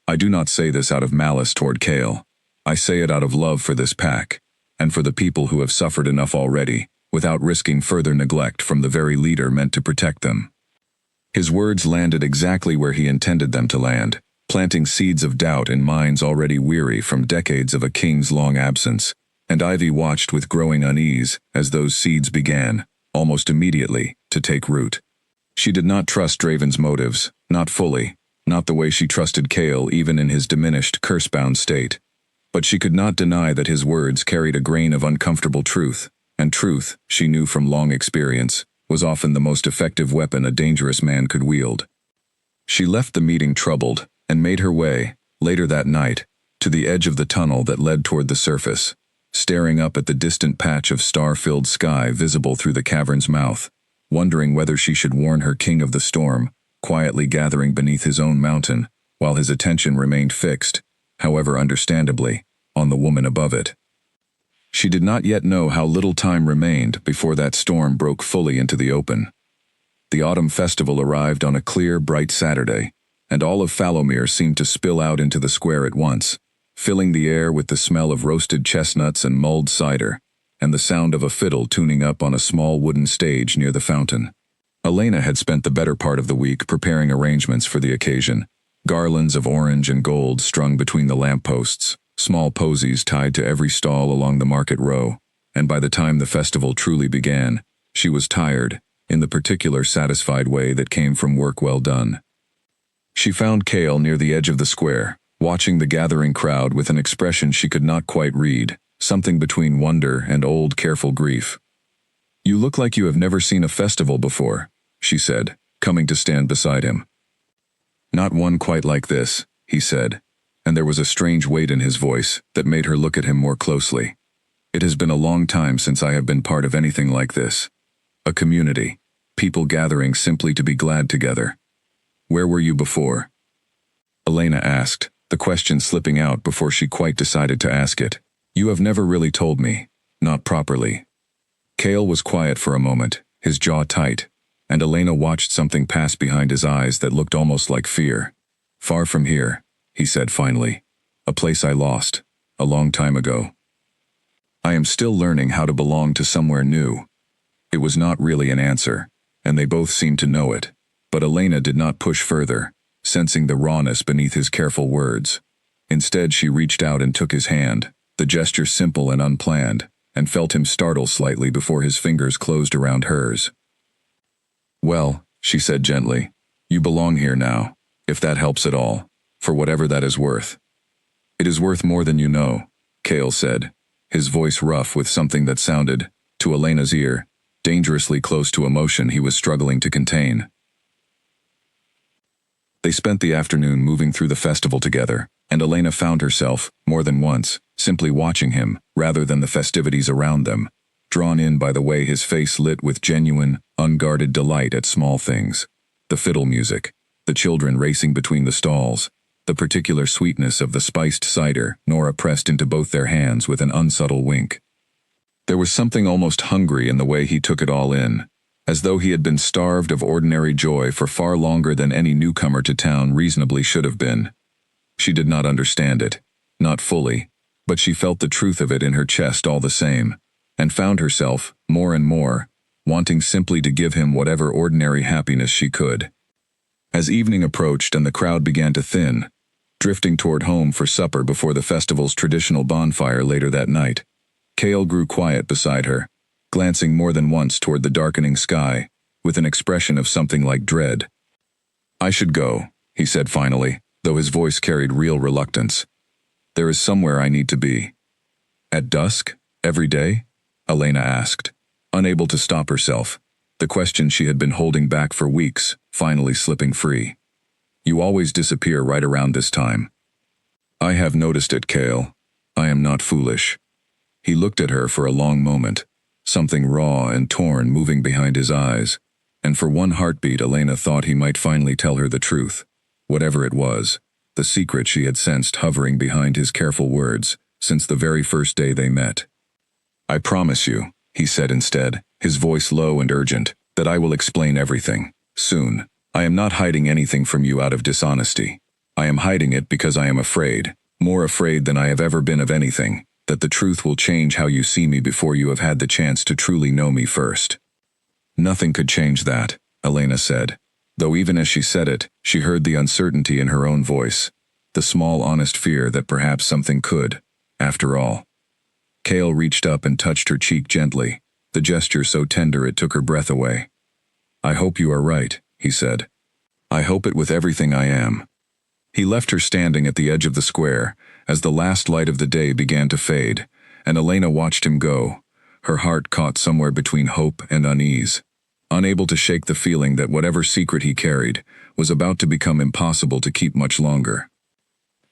I do not say this out of malice toward Kale. I say it out of love for this pack, and for the people who have suffered enough already, without risking further neglect from the very leader meant to protect them. His words landed exactly where he intended them to land, planting seeds of doubt in minds already weary from decades of a king's long absence, and Ivy watched with growing unease as those seeds began, almost immediately, to take root. She did not trust Draven's motives, not fully, not the way she trusted Kale even in his diminished, curse-bound state. But she could not deny that his words carried a grain of uncomfortable truth, and truth, she knew from long experience, was often the most effective weapon a dangerous man could wield. She left the meeting troubled, and made her way, later that night, to the edge of the tunnel that led toward the surface, staring up at the distant patch of star-filled sky visible through the cavern's mouth, wondering whether she should warn her king of the storm, quietly gathering beneath his own mountain, while his attention remained fixed, however understandably, on the woman above it. She did not yet know how little time remained before that storm broke fully into the open. The autumn festival arrived on a clear, bright Saturday, and all of Fallowmere seemed to spill out into the square at once, filling the air with the smell of roasted chestnuts and mulled cider, and the sound of a fiddle tuning up on a small wooden stage near the fountain. Elena had spent the better part of the week preparing arrangements for the occasion, garlands of orange and gold strung between the lampposts, small posies tied to every stall along the market row, and by the time the festival truly began, she was tired, in the particular satisfied way that came from work well done. She found Kale near the edge of the square, watching the gathering crowd with an expression she could not quite read, something between wonder and old careful grief. "You look like you have never seen a festival before," she said, coming to stand beside him. "Not one quite like this," he said, and there was a strange weight in his voice that made her look at him more closely. "It has been a long time since I have been part of anything like this. A community, people gathering simply to be glad together. Where were you before?" Elena asked, the question slipping out before she quite decided to ask it. "You have never really told me, not properly." Kale was quiet for a moment, his jaw tight, and Elena watched something pass behind his eyes that looked almost like fear. "Far from here," he said finally. "A place I lost, a long time ago. I am still learning how to belong to somewhere new." It was not really an answer, and they both seemed to know it, but Elena did not push further, sensing the rawness beneath his careful words. Instead, she reached out and took his hand, the gesture simple and unplanned, and felt him startle slightly before his fingers closed around hers. "Well," she said gently, "you belong here now, if that helps at all, for whatever that is worth." "It is worth more than you know," Kale said, his voice rough with something that sounded, to Elena's ear, dangerously close to emotion he was struggling to contain. They spent the afternoon moving through the festival together, and Elena found herself, more than once, simply watching him, rather than the festivities around them, drawn in by the way his face lit with genuine, unguarded delight at small things. The fiddle music, the children racing between the stalls, the particular sweetness of the spiced cider Nora pressed into both their hands with an unsubtle wink. There was something almost hungry in the way he took it all in, as though he had been starved of ordinary joy for far longer than any newcomer to town reasonably should have been. She did not understand it, not fully, but she felt the truth of it in her chest all the same, and found herself, more and more, wanting simply to give him whatever ordinary happiness she could. As evening approached and the crowd began to thin, drifting toward home for supper before the festival's traditional bonfire later that night, Cale grew quiet beside her, glancing more than once toward the darkening sky, with an expression of something like dread. "I should go," he said finally, though his voice carried real reluctance. "There is somewhere I need to be." "At dusk? Every day?" Elena asked, unable to stop herself, the question she had been holding back for weeks, finally slipping free. "You always disappear right around this time." "I have noticed it, Cale. I am not foolish." He looked at her for a long moment, something raw and torn moving behind his eyes, and for one heartbeat Elena thought he might finally tell her the truth, whatever it was, the secret she had sensed hovering behind his careful words since the very first day they met. "I promise you," he said instead, his voice low and urgent, "that I will explain everything, soon. I am not hiding anything from you out of dishonesty. I am hiding it because I am afraid, more afraid than I have ever been of anything, that the truth will change how you see me before you have had the chance to truly know me first." "Nothing could change that," Elena said, though even as she said it, she heard the uncertainty in her own voice, the small honest fear that perhaps something could, after all. Cale reached up and touched her cheek gently, the gesture so tender it took her breath away. "I hope you are right," he said. "I hope it with everything I am." He left her standing at the edge of the square as the last light of the day began to fade, and Elena watched him go, her heart caught somewhere between hope and unease, unable to shake the feeling that whatever secret he carried was about to become impossible to keep much longer.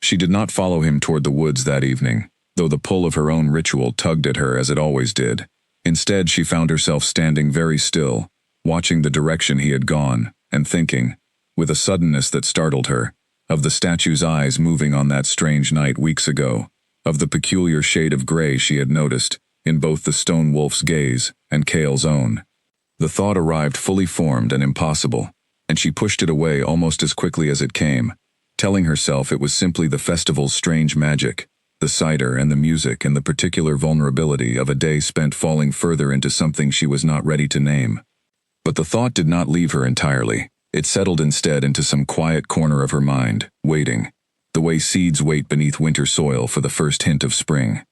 She did not follow him toward the woods that evening, though the pull of her own ritual tugged at her as it always did. Instead, she found herself standing very still, watching the direction he had gone, and thinking, with a suddenness that startled her, of the statue's eyes moving on that strange night weeks ago, of the peculiar shade of gray she had noticed in both the stone wolf's gaze and Cale's own. The thought arrived fully formed and impossible, and she pushed it away almost as quickly as it came, telling herself it was simply the festival's strange magic, the cider and the music and the particular vulnerability of a day spent falling further into something she was not ready to name. But the thought did not leave her entirely. It settled instead into some quiet corner of her mind, waiting, the way seeds wait beneath winter soil for the first hint of spring.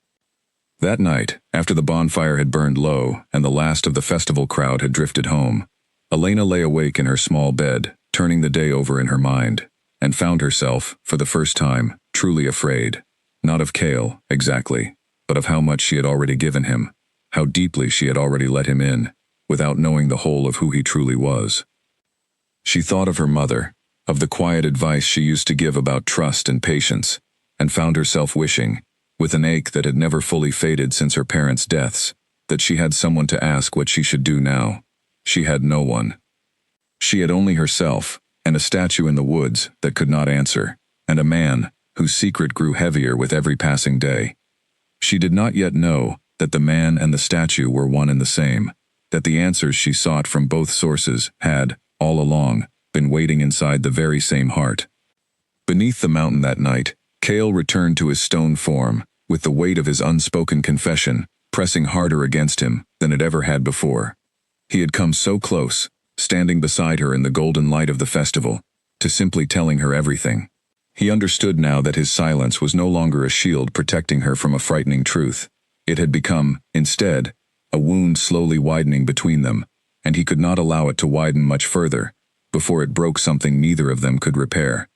That night, after the bonfire had burned low and the last of the festival crowd had drifted home, Elena lay awake in her small bed, turning the day over in her mind, and found herself, for the first time, truly afraid, not of Cale, exactly, but of how much she had already given him, how deeply she had already let him in, without knowing the whole of who he truly was. She thought of her mother, of the quiet advice she used to give about trust and patience, and found herself wishing, with an ache that had never fully faded since her parents' deaths, that she had someone to ask what she should do now. She had no one. She had only herself, and a statue in the woods that could not answer, and a man whose secret grew heavier with every passing day. She did not yet know that the man and the statue were one and the same, that the answers she sought from both sources had, all along, been waiting inside the very same heart. Beneath the mountain that night, Cale returned to his stone form, with the weight of his unspoken confession pressing harder against him than it ever had before. He had come so close, standing beside her in the golden light of the festival, to simply telling her everything. He understood now that his silence was no longer a shield protecting her from a frightening truth. It had become, instead, a wound slowly widening between them, and he could not allow it to widen much further, before it broke something neither of them could repair.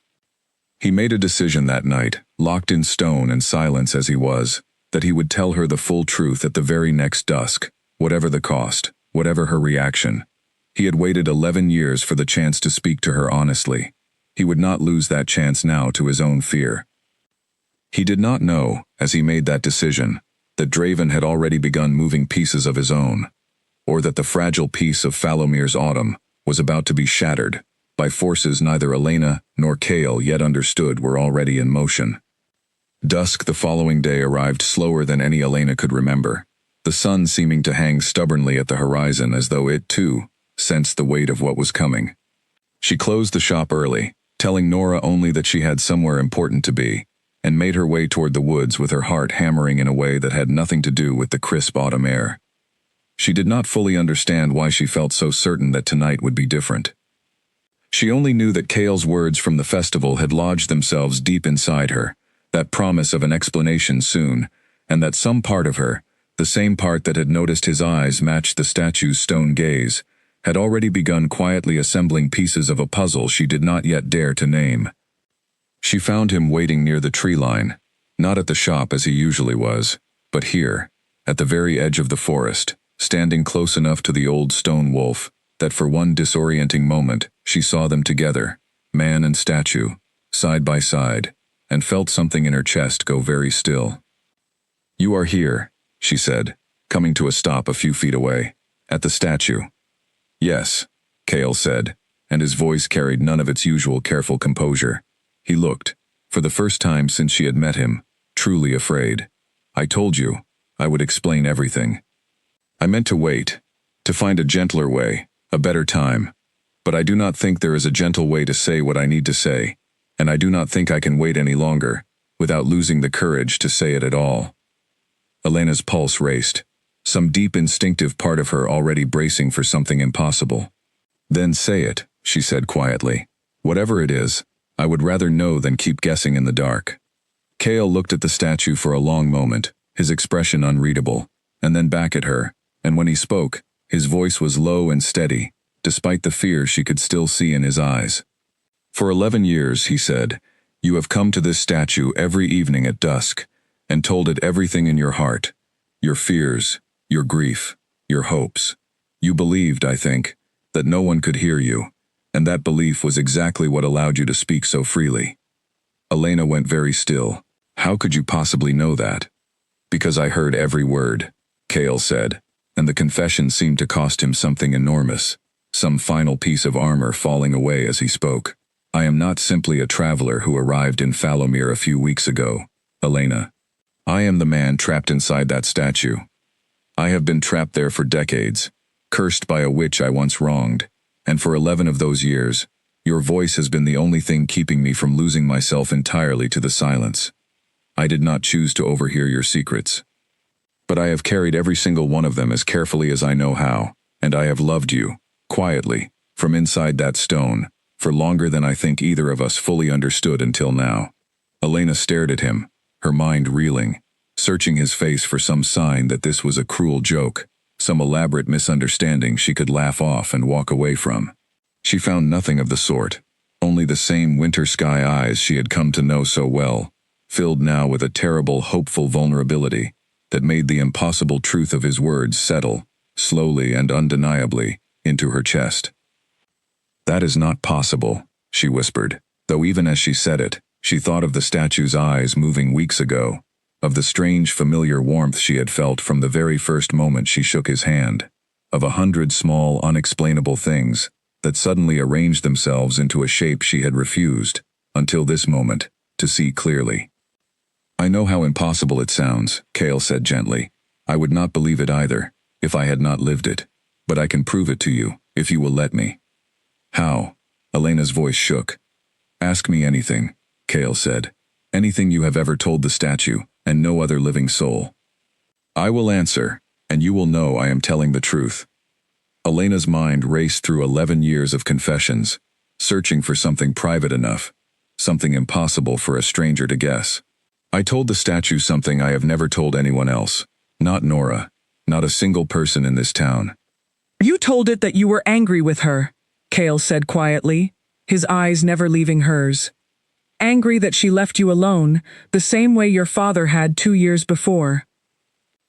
He made a decision that night, locked in stone and silence as he was, that he would tell her the full truth at the very next dusk, whatever the cost, whatever her reaction. He had waited 11 years for the chance to speak to her honestly. He would not lose that chance now to his own fear. He did not know, as he made that decision, that Draven had already begun moving pieces of his own, or that the fragile peace of Falomir's autumn was about to be shattered by forces neither Elena nor Kale yet understood were already in motion. Dusk the following day arrived slower than any Elena could remember, the sun seeming to hang stubbornly at the horizon as though it, too, sensed the weight of what was coming. She closed the shop early, telling Nora only that she had somewhere important to be, and made her way toward the woods with her heart hammering in a way that had nothing to do with the crisp autumn air. She did not fully understand why she felt so certain that tonight would be different. She only knew that Kale's words from the festival had lodged themselves deep inside her, that promise of an explanation soon, and that some part of her, the same part that had noticed his eyes match the statue's stone gaze, had already begun quietly assembling pieces of a puzzle she did not yet dare to name. She found him waiting near the tree line, not at the shop as he usually was, but here, at the very edge of the forest, standing close enough to the old stone wolf that for one disorienting moment she saw them together, man and statue, side by side, and felt something in her chest go very still. "You are here," she said, coming to a stop a few feet away, at the statue. "Yes," Kale said, and his voice carried none of its usual careful composure. He looked, for the first time since she had met him, truly afraid. "I told you, I would explain everything. I meant to wait, to find a gentler way, a better time. But I do not think there is a gentle way to say what I need to say, and I do not think I can wait any longer, without losing the courage to say it at all." Elena's pulse raced, some deep instinctive part of her already bracing for something impossible. "Then say it," she said quietly. "Whatever it is, I would rather know than keep guessing in the dark." Kale looked at the statue for a long moment, his expression unreadable, and then back at her, and when he spoke, his voice was low and steady, despite the fear she could still see in his eyes. "For 11 years, he said, you have come to this statue every evening at dusk, and told it everything in your heart, your fears, your grief, your hopes. You believed, I think, that no one could hear you, and that belief was exactly what allowed you to speak so freely." Elena went very still. "How could you possibly know that?" "Because I heard every word," Kale said, and the confession seemed to cost him something enormous, some final piece of armor falling away as he spoke. "I am not simply a traveler who arrived in Falomir a few weeks ago, Elena. I am the man trapped inside that statue. I have been trapped there for decades, cursed by a witch I once wronged, and for 11 of those years, your voice has been the only thing keeping me from losing myself entirely to the silence. I did not choose to overhear your secrets. But I have carried every single one of them as carefully as I know how, and I have loved you, quietly, from inside that stone, for longer than I think either of us fully understood until now." Elena stared at him, her mind reeling, searching his face for some sign that this was a cruel joke, some elaborate misunderstanding she could laugh off and walk away from. She found nothing of the sort, only the same winter sky eyes she had come to know so well, filled now with a terrible, hopeful vulnerability that made the impossible truth of his words settle, slowly and undeniably, into her chest. "That is not possible," she whispered, though even as she said it, she thought of the statue's eyes moving weeks ago, of the strange familiar warmth she had felt from the very first moment she shook his hand, of 100 small, unexplainable things that suddenly arranged themselves into a shape she had refused, until this moment, to see clearly. "I know how impossible it sounds," Kale said gently. "I would not believe it either, if I had not lived it, but I can prove it to you, if you will let me." "How?" Elena's voice shook. "Ask me anything," Kale said. "Anything you have ever told the statue, and no other living soul. I will answer, and you will know I am telling the truth." Elena's mind raced through 11 years of confessions, searching for something private enough, something impossible for a stranger to guess. "I told the statue something I have never told anyone else, not Nora, not a single person in this town." "You told it that you were angry with her," Kale said quietly, his eyes never leaving hers. "Angry that she left you alone, the same way your father had 2 years before."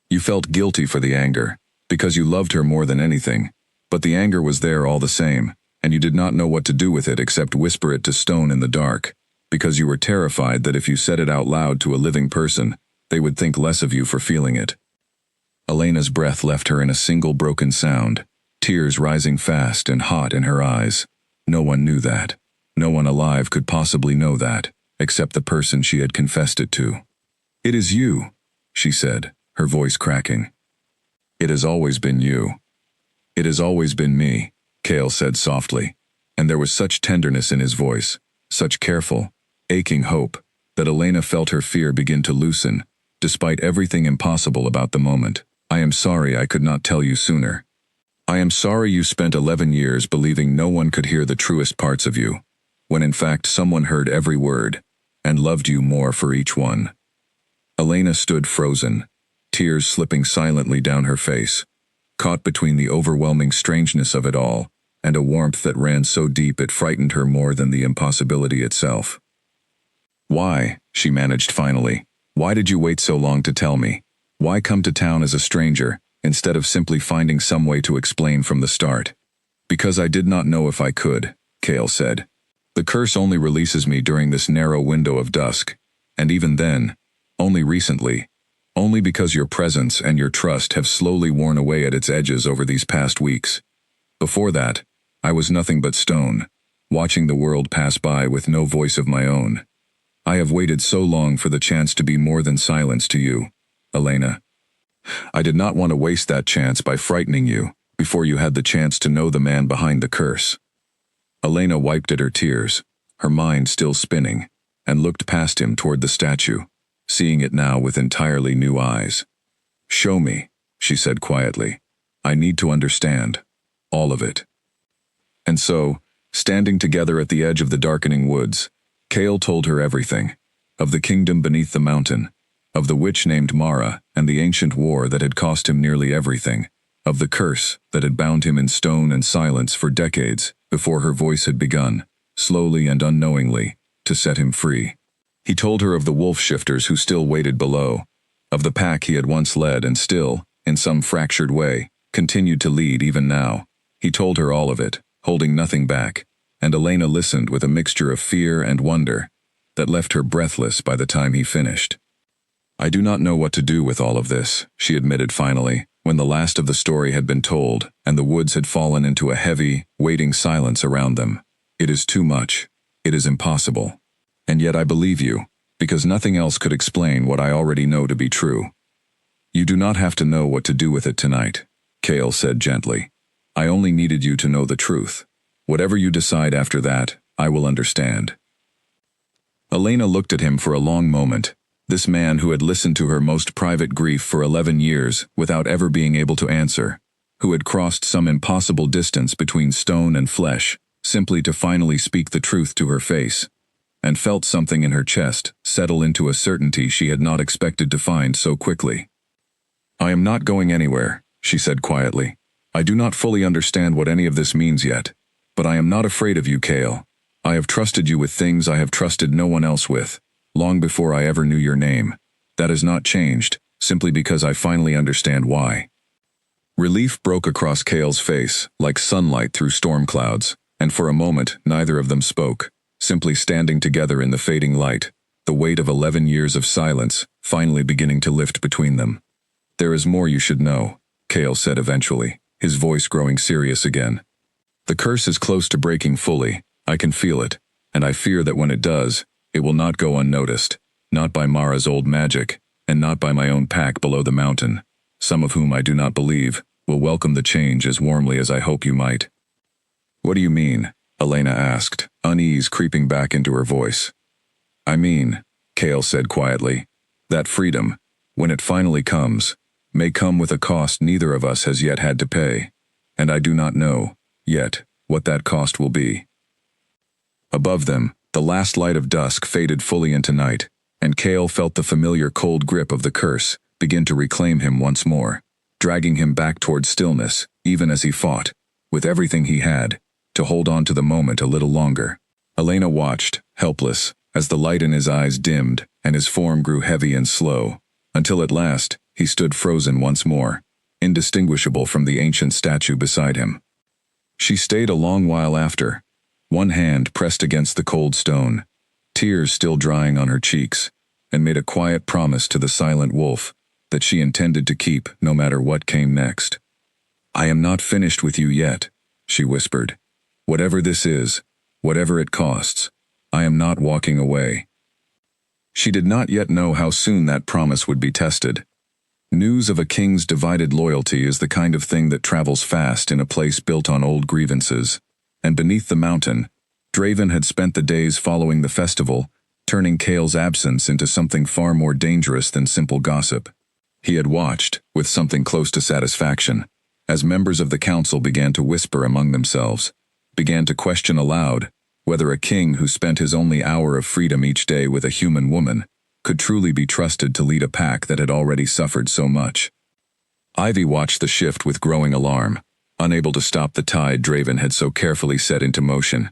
"You felt guilty for the anger, because you loved her more than anything, but the anger was there all the same, and you did not know what to do with it except whisper it to stone in the dark, because you were terrified that if you said it out loud to a living person, They would think less of you for feeling it. Elena's breath left her in a single broken sound, tears rising fast and hot in her eyes. No one knew that. No one alive could possibly know that, except the person she had confessed it to. "It is you," she said, her voice cracking. "It has always been you." "It has always been me," Cale said softly, and there was such tenderness in his voice, such careful, aching hope, that Elena felt her fear begin to loosen, despite everything impossible about the moment. "I am sorry I could not tell you sooner. I am sorry you spent 11 years believing no one could hear the truest parts of you, when in fact someone heard every word, and loved you more for each one." Elena stood frozen, tears slipping silently down her face, caught between the overwhelming strangeness of it all and a warmth that ran so deep it frightened her more than the impossibility itself. "Why?" she managed finally. "Why did you wait so long to tell me? Why come to town as a stranger, instead of simply finding some way to explain from the start?" "Because I did not know if I could," Cale said. "The curse only releases me during this narrow window of dusk, and even then, only recently, only because your presence and your trust have slowly worn away at its edges over these past weeks. Before that, I was nothing but stone, watching the world pass by with no voice of my own. I have waited so long for the chance to be more than silence to you, Elena. I did not want to waste that chance by frightening you before you had the chance to know the man behind the curse." Elena wiped at her tears, her mind still spinning, and looked past him toward the statue, seeing it now with entirely new eyes. "Show me," she said quietly. "I need to understand. All of it." And so, standing together at the edge of the darkening woods, Cale told her everything, of the kingdom beneath the mountain, of the witch named Mara and the ancient war that had cost him nearly everything, of the curse that had bound him in stone and silence for decades before her voice had begun, slowly and unknowingly, to set him free. He told her of the wolf shifters who still waited below, of the pack he had once led and still, in some fractured way, continued to lead even now. He told her all of it, holding nothing back, and Elena listened with a mixture of fear and wonder that left her breathless by the time he finished. "I do not know what to do with all of this," she admitted finally, when the last of the story had been told and the woods had fallen into a heavy, waiting silence around them. "It is too much. It is impossible. And yet I believe you, because nothing else could explain what I already know to be true." "You do not have to know what to do with it tonight," Cale said gently. "I only needed you to know the truth. Whatever you decide after that, I will understand." Elena looked at him for a long moment, this man who had listened to her most private grief for 11 years without ever being able to answer, who had crossed some impossible distance between stone and flesh, simply to finally speak the truth to her face, and felt something in her chest settle into a certainty she had not expected to find so quickly. "I am not going anywhere," she said quietly. "I do not fully understand what any of this means yet, but I am not afraid of you, Cale. I have trusted you with things I have trusted no one else with, long before I ever knew your name. That has not changed, simply because I finally understand why." Relief broke across Cale's face, like sunlight through storm clouds, and for a moment neither of them spoke, simply standing together in the fading light, the weight of 11 years of silence finally beginning to lift between them. "There is more you should know," Cale said eventually, his voice growing serious again. "The curse is close to breaking fully. I can feel it, and I fear that when it does, it will not go unnoticed, not by Mara's old magic, and not by my own pack below the mountain, some of whom I do not believe will welcome the change as warmly as I hope you might." "What do you mean?" Elena asked, unease creeping back into her voice. "I mean," Cale said quietly, "that freedom, when it finally comes, may come with a cost neither of us has yet had to pay, and I do not know, yet, what that cost will be." Above them, the last light of dusk faded fully into night, and Cale felt the familiar cold grip of the curse begin to reclaim him once more, dragging him back toward stillness, even as he fought, with everything he had, to hold on to the moment a little longer. Elena watched, helpless, as the light in his eyes dimmed and his form grew heavy and slow, until at last he stood frozen once more, indistinguishable from the ancient statue beside him. She stayed a long while after, one hand pressed against the cold stone, tears still drying on her cheeks, and made a quiet promise to the silent wolf that she intended to keep no matter what came next. "I am not finished with you yet," she whispered. "Whatever this is, whatever it costs, I am not walking away." She did not yet know how soon that promise would be tested. News of a king's divided loyalty is the kind of thing that travels fast in a place built on old grievances, and beneath the mountain, Draven had spent the days following the festival, turning Cale's absence into something far more dangerous than simple gossip. He had watched, with something close to satisfaction, as members of the council began to whisper among themselves, began to question aloud whether a king who spent his only hour of freedom each day with a human woman could truly be trusted to lead a pack that had already suffered so much. Ivy watched the shift with growing alarm, unable to stop the tide Draven had so carefully set into motion.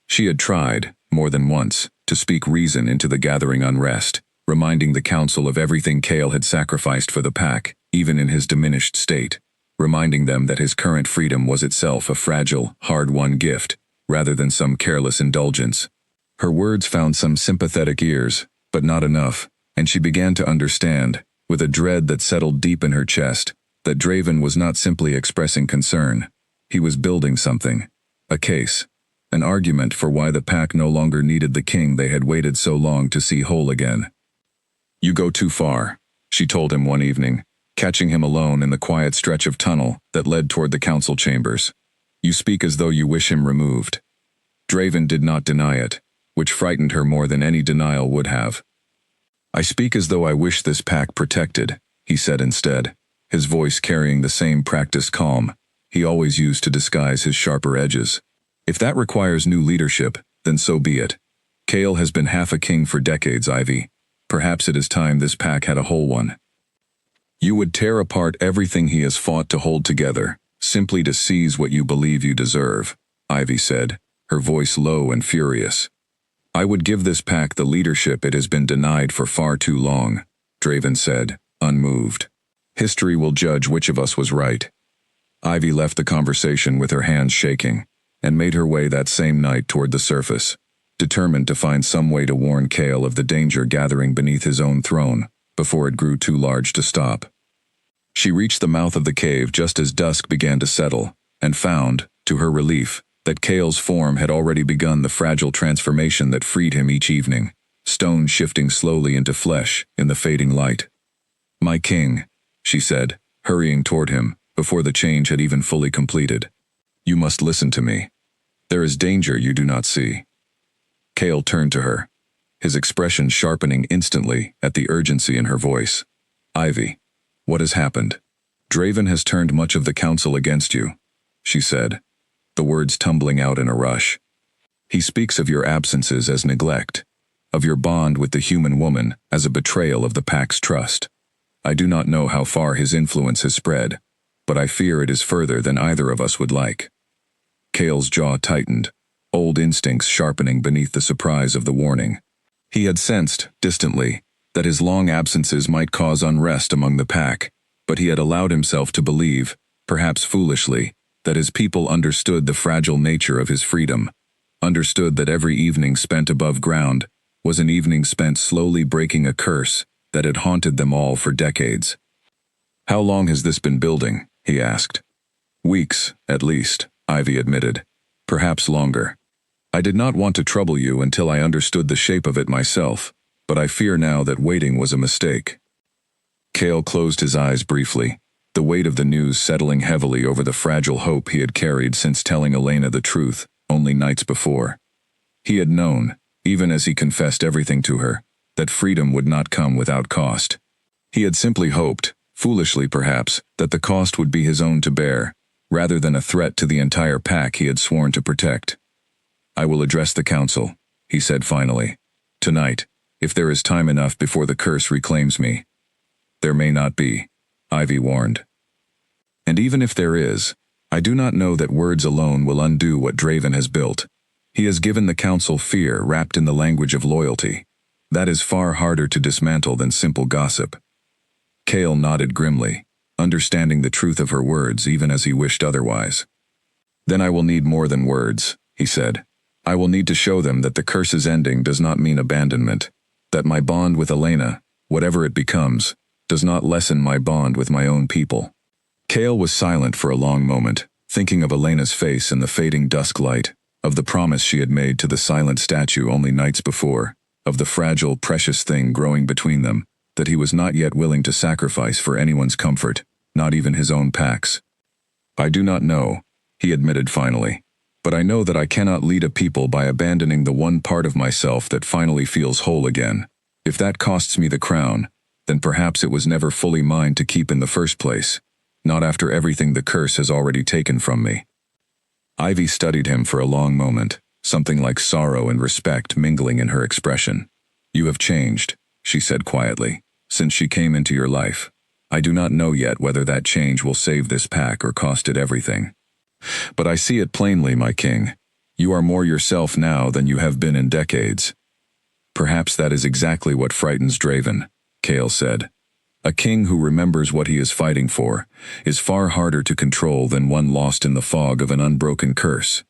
She had tried, more than once, to speak reason into the gathering unrest, reminding the council of everything Cale had sacrificed for the pack, even in his diminished state, reminding them that his current freedom was itself a fragile, hard-won gift, rather than some careless indulgence. Her words found some sympathetic ears, but not enough, and she began to understand, with a dread that settled deep in her chest, that Draven was not simply expressing concern. He was building something. A case. An argument for why the pack no longer needed the king they had waited so long to see whole again. "You go too far," she told him one evening, catching him alone in the quiet stretch of tunnel that led toward the council chambers. "You speak as though you wish him removed." Draven did not deny it, which frightened her more than any denial would have. "I speak as though I wish this pack protected," he said instead, his voice carrying the same practiced calm he always used to disguise his sharper edges. "If that requires new leadership, then so be it. Cale has been half a king for decades, Ivy. Perhaps it is time this pack had a whole one." "You would tear apart everything he has fought to hold together, simply to seize what you believe you deserve," Ivy said, her voice low and furious. "I would give this pack the leadership it has been denied for far too long," Draven said, unmoved. "History will judge which of us was right." Ivy left the conversation with her hands shaking, and made her way that same night toward the surface, determined to find some way to warn Cale of the danger gathering beneath his own throne, before it grew too large to stop. She reached the mouth of the cave just as dusk began to settle, and found, to her relief, that Cale's form had already begun the fragile transformation that freed him each evening, stone shifting slowly into flesh in the fading light. "My king," she said, hurrying toward him, before the change had even fully completed. "You must listen to me. There is danger you do not see." Cale turned to her, his expression sharpening instantly at the urgency in her voice. "Ivy, what has happened?" "Draven has turned much of the council against you," she said, the words tumbling out in a rush. "He speaks of your absences as neglect, of your bond with the human woman as a betrayal of the pack's trust. I do not know how far his influence has spread, but I fear it is further than either of us would like." Cale's jaw tightened, old instincts sharpening beneath the surprise of the warning. He had sensed, distantly, that his long absences might cause unrest among the pack, but he had allowed himself to believe, perhaps foolishly, that his people understood the fragile nature of his freedom, understood that every evening spent above ground was an evening spent slowly breaking a curse that had haunted them all for decades. "How long has this been building?" he asked. "Weeks, at least," Ivy admitted. "Perhaps longer. I did not want to trouble you until I understood the shape of it myself, but I fear now that waiting was a mistake." Cale closed his eyes briefly, the weight of the news settling heavily over the fragile hope he had carried since telling Elena the truth, only nights before. He had known, even as he confessed everything to her, that freedom would not come without cost. He had simply hoped, foolishly perhaps, that the cost would be his own to bear, rather than a threat to the entire pack he had sworn to protect. "I will address the council," he said finally. "Tonight, if there is time enough before the curse reclaims me." "There may not be," Ivy warned. "And even if there is, I do not know that words alone will undo what Draven has built. He has given the council fear wrapped in the language of loyalty. That is far harder to dismantle than simple gossip." Cale nodded grimly, understanding the truth of her words even as he wished otherwise. "Then I will need more than words," he said. "I will need to show them that the curse's ending does not mean abandonment. that my bond with Elena, whatever it becomes, does not lessen my bond with my own people. Kale was silent for a long moment, thinking of Elena's face in the fading dusk light, of the promise she had made to the silent statue only nights before, of the fragile, precious thing growing between them, that he was not yet willing to sacrifice for anyone's comfort, not even his own Pax. I do not know, he admitted finally, but I know that I cannot lead a people by abandoning the one part of myself that finally feels whole again. If that costs me the crown, then perhaps it was never fully mine to keep in the first place, not after everything the curse has already taken from me. Ivy studied him for a long moment, something like sorrow and respect mingling in her expression. You have changed, she said quietly, since she came into your life. I do not know yet whether that change will save this pack or cost it everything. But I see it plainly, my king. You are more yourself now than you have been in decades. Perhaps that is exactly what frightens Draven, Kale said. A king who remembers what he is fighting for is far harder to control than one lost in the fog of an unbroken curse.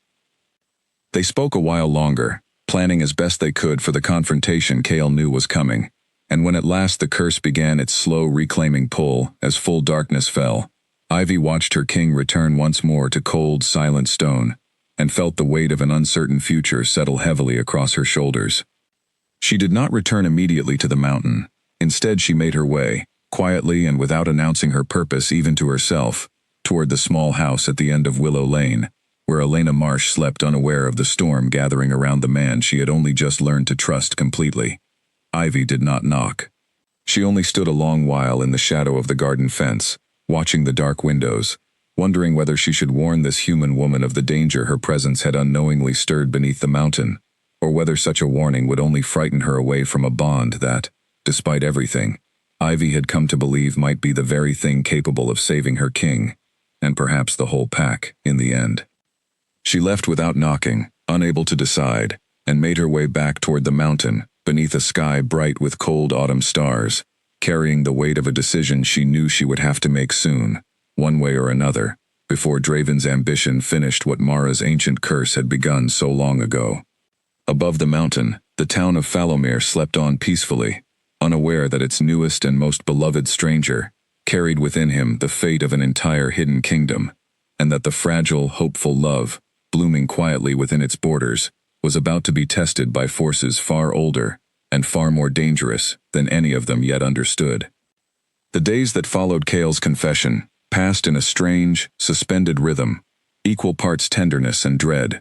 They spoke a while longer, planning as best they could for the confrontation Kale knew was coming, and when at last the curse began its slow reclaiming pull as full darkness fell, Ivy watched her king return once more to cold, silent stone, and felt the weight of an uncertain future settle heavily across her shoulders. She did not return immediately to the mountain. Instead, she made her way, quietly and without announcing her purpose even to herself, toward the small house at the end of Willow Lane, where Elena Marsh slept unaware of the storm gathering around the man she had only just learned to trust completely. Ivy did not knock. She only stood a long while in the shadow of the garden fence, watching the dark windows, wondering whether she should warn this human woman of the danger her presence had unknowingly stirred beneath the mountain, or whether such a warning would only frighten her away from a bond that, despite everything, Ivy had come to believe might be the very thing capable of saving her king, and perhaps the whole pack, in the end. She left without knocking, unable to decide, and made her way back toward the mountain, beneath a sky bright with cold autumn stars, carrying the weight of a decision she knew she would have to make soon, one way or another, before Draven's ambition finished what Mara's ancient curse had begun so long ago. Above the mountain, the town of Falomir slept on peacefully, unaware that its newest and most beloved stranger carried within him the fate of an entire hidden kingdom, and that the fragile, hopeful love, blooming quietly within its borders, was about to be tested by forces far older and far more dangerous than any of them yet understood. The days that followed Kale's confession passed in a strange, suspended rhythm, equal parts tenderness and dread.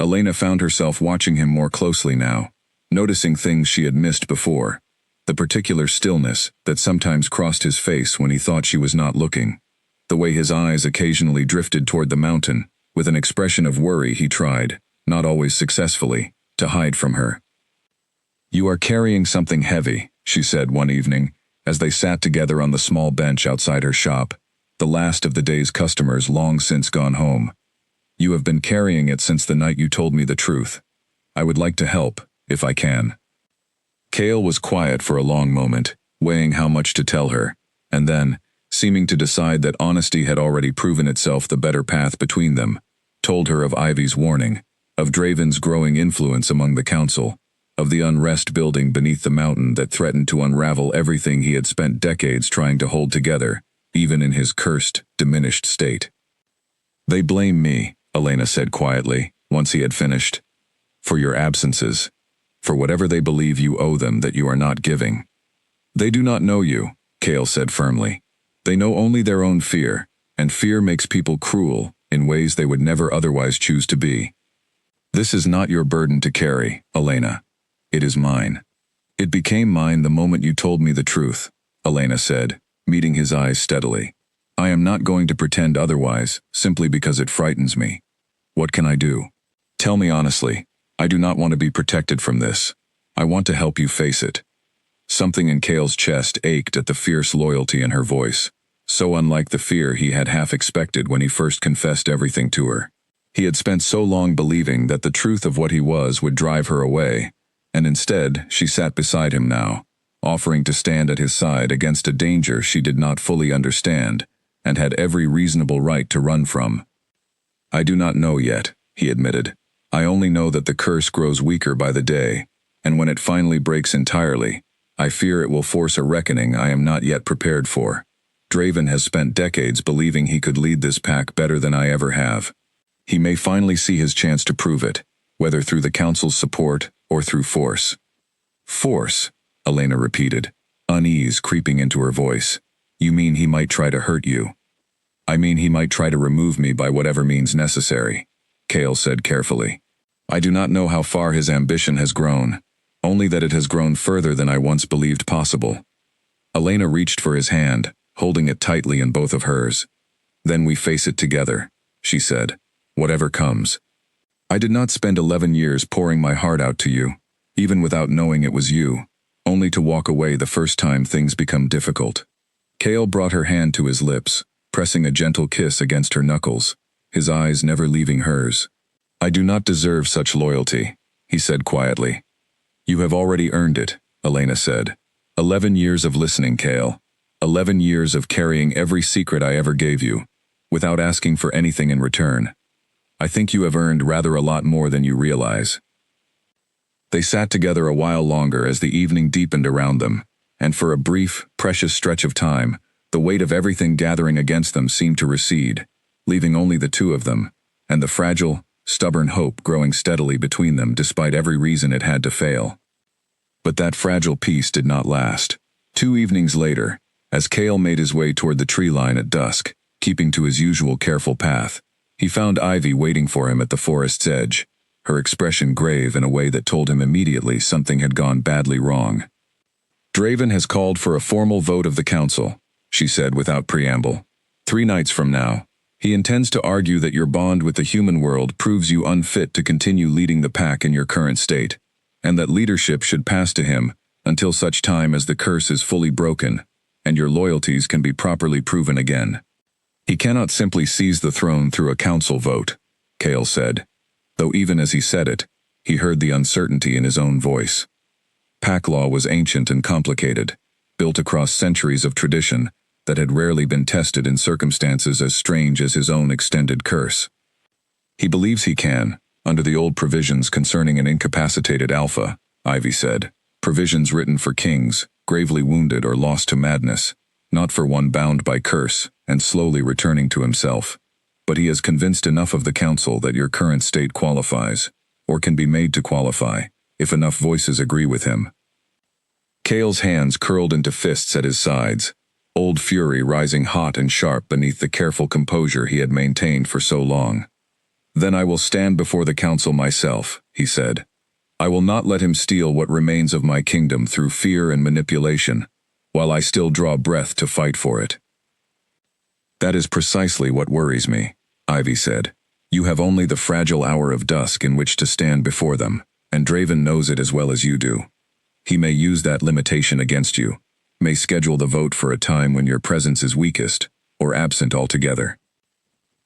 Elena found herself watching him more closely now, noticing things she had missed before, the particular stillness that sometimes crossed his face when he thought she was not looking, the way his eyes occasionally drifted toward the mountain, with an expression of worry he tried, not always successfully, to hide from her. You are carrying something heavy, she said one evening, as they sat together on the small bench outside her shop, the last of the day's customers long since gone home. You have been carrying it since the night you told me the truth. I would like to help, if I can. Kale was quiet for a long moment, weighing how much to tell her, and then, seeming to decide that honesty had already proven itself the better path between them, told her of Ivy's warning, of Draven's growing influence among the council, of the unrest building beneath the mountain that threatened to unravel everything he had spent decades trying to hold together, even in his cursed, diminished state. They blame me, Elena said quietly, once he had finished, for your absences, for whatever they believe you owe them that you are not giving. They do not know you, Kale said firmly. They know only their own fear, and fear makes people cruel in ways they would never otherwise choose to be. This is not your burden to carry, Elena. It is mine. It became mine the moment you told me the truth, Elena said, meeting his eyes steadily. I am not going to pretend otherwise, simply because it frightens me. What can I do? Tell me honestly. I do not want to be protected from this. I want to help you face it. Something in Kale's chest ached at the fierce loyalty in her voice, so unlike the fear he had half expected when he first confessed everything to her. He had spent so long believing that the truth of what he was would drive her away, and instead she sat beside him now, offering to stand at his side against a danger she did not fully understand, and had every reasonable right to run from. I do not know yet, he admitted. I only know that the curse grows weaker by the day, and when it finally breaks entirely, I fear it will force a reckoning I am not yet prepared for. Draven has spent decades believing he could lead this pack better than I ever have. He may finally see his chance to prove it, whether through the Council's support or through force. Force, Elena repeated, unease creeping into her voice. You mean he might try to hurt you? I mean he might try to remove me by whatever means necessary, Cale said carefully. I do not know how far his ambition has grown, only that it has grown further than I once believed possible. Elena reached for his hand, holding it tightly in both of hers. Then we face it together, she said, whatever comes. I did not spend 11 years pouring my heart out to you, even without knowing it was you, only to walk away the first time things become difficult. Cale brought her hand to his lips, pressing a gentle kiss against her knuckles, his eyes never leaving hers. I do not deserve such loyalty, he said quietly. You have already earned it, Elena said. 11 years of listening, Cale. 11 years of carrying every secret I ever gave you, without asking for anything in return. I think you have earned rather a lot more than you realize. They sat together a while longer as the evening deepened around them, and for a brief, precious stretch of time, the weight of everything gathering against them seemed to recede, leaving only the two of them, and the fragile, stubborn hope growing steadily between them despite every reason it had to fail. But that fragile peace did not last. 2 evenings later, as Cale made his way toward the tree line at dusk, keeping to his usual careful path, he found Ivy waiting for him at the forest's edge, her expression grave in a way that told him immediately something had gone badly wrong. Draven has called for a formal vote of the council, she said without preamble. 3 nights from now, he intends to argue that your bond with the human world proves you unfit to continue leading the pack in your current state, and that leadership should pass to him until such time as the curse is fully broken and your loyalties can be properly proven again. He cannot simply seize the throne through a council vote, Cale said, though even as he said it, he heard the uncertainty in his own voice. Pack law was ancient and complicated, built across centuries of tradition that had rarely been tested in circumstances as strange as his own extended curse. He believes he can, under the old provisions concerning an incapacitated alpha, Ivy said, provisions written for kings, gravely wounded or lost to madness, not for one bound by curse and slowly returning to himself. But he has convinced enough of the council that your current state qualifies, or can be made to qualify, if enough voices agree with him. Cale's hands curled into fists at his sides, old fury rising hot and sharp beneath the careful composure he had maintained for so long. Then I will stand before the council myself, he said. I will not let him steal what remains of my kingdom through fear and manipulation, while I still draw breath to fight for it. That is precisely what worries me, Ivy said. You have only the fragile hour of dusk in which to stand before them, and Draven knows it as well as you do. He may use that limitation against you, may schedule the vote for a time when your presence is weakest, or absent altogether.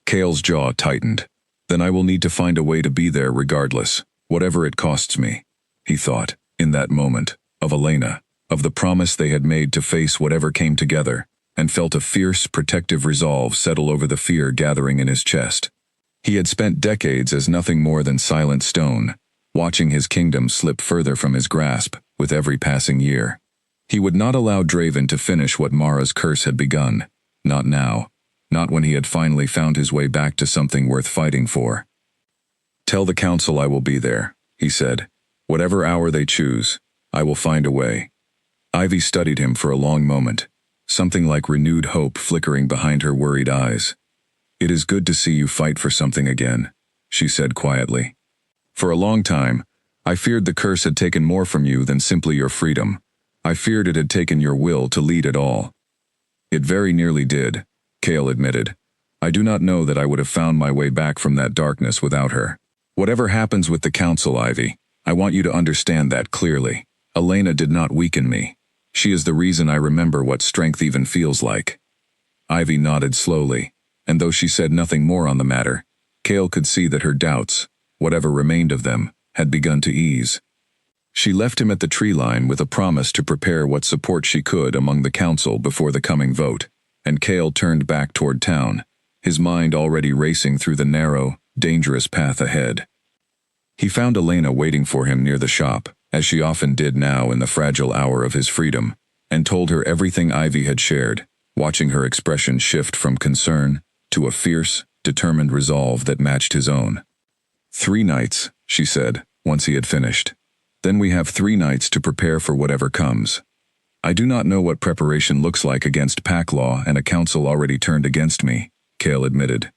Cale's jaw tightened. Then I will need to find a way to be there regardless, whatever it costs me, he thought, in that moment, of Elena, of the promise they had made to face whatever came together, and felt a fierce, protective resolve settle over the fear gathering in his chest. He had spent decades as nothing more than silent stone, watching his kingdom slip further from his grasp with every passing year. He would not allow Draven to finish what Mara's curse had begun, not now, not when he had finally found his way back to something worth fighting for. Tell the council I will be there, he said. Whatever hour they choose, I will find a way. Ivy studied him for a long moment, something like renewed hope flickering behind her worried eyes. It is good to see you fight for something again, she said quietly. For a long time, I feared the curse had taken more from you than simply your freedom. I feared it had taken your will to lead at all. It very nearly did, Cale admitted. I do not know that I would have found my way back from that darkness without her. Whatever happens with the council, Ivy, I want you to understand that clearly. Elena did not weaken me. She is the reason I remember what strength even feels like. Ivy nodded slowly, and though she said nothing more on the matter, Cale could see that her doubts, whatever remained of them, had begun to ease. She left him at the tree line with a promise to prepare what support she could among the council before the coming vote, and Cale turned back toward town, his mind already racing through the narrow, dangerous path ahead. He found Elena waiting for him near the shop, as she often did now in the fragile hour of his freedom, and told her everything Ivy had shared, watching her expression shift from concern to a fierce, determined resolve that matched his own. 3 nights, she said, once he had finished. Then we have 3 nights to prepare for whatever comes. I do not know what preparation looks like against pack law and a council already turned against me, Cale admitted.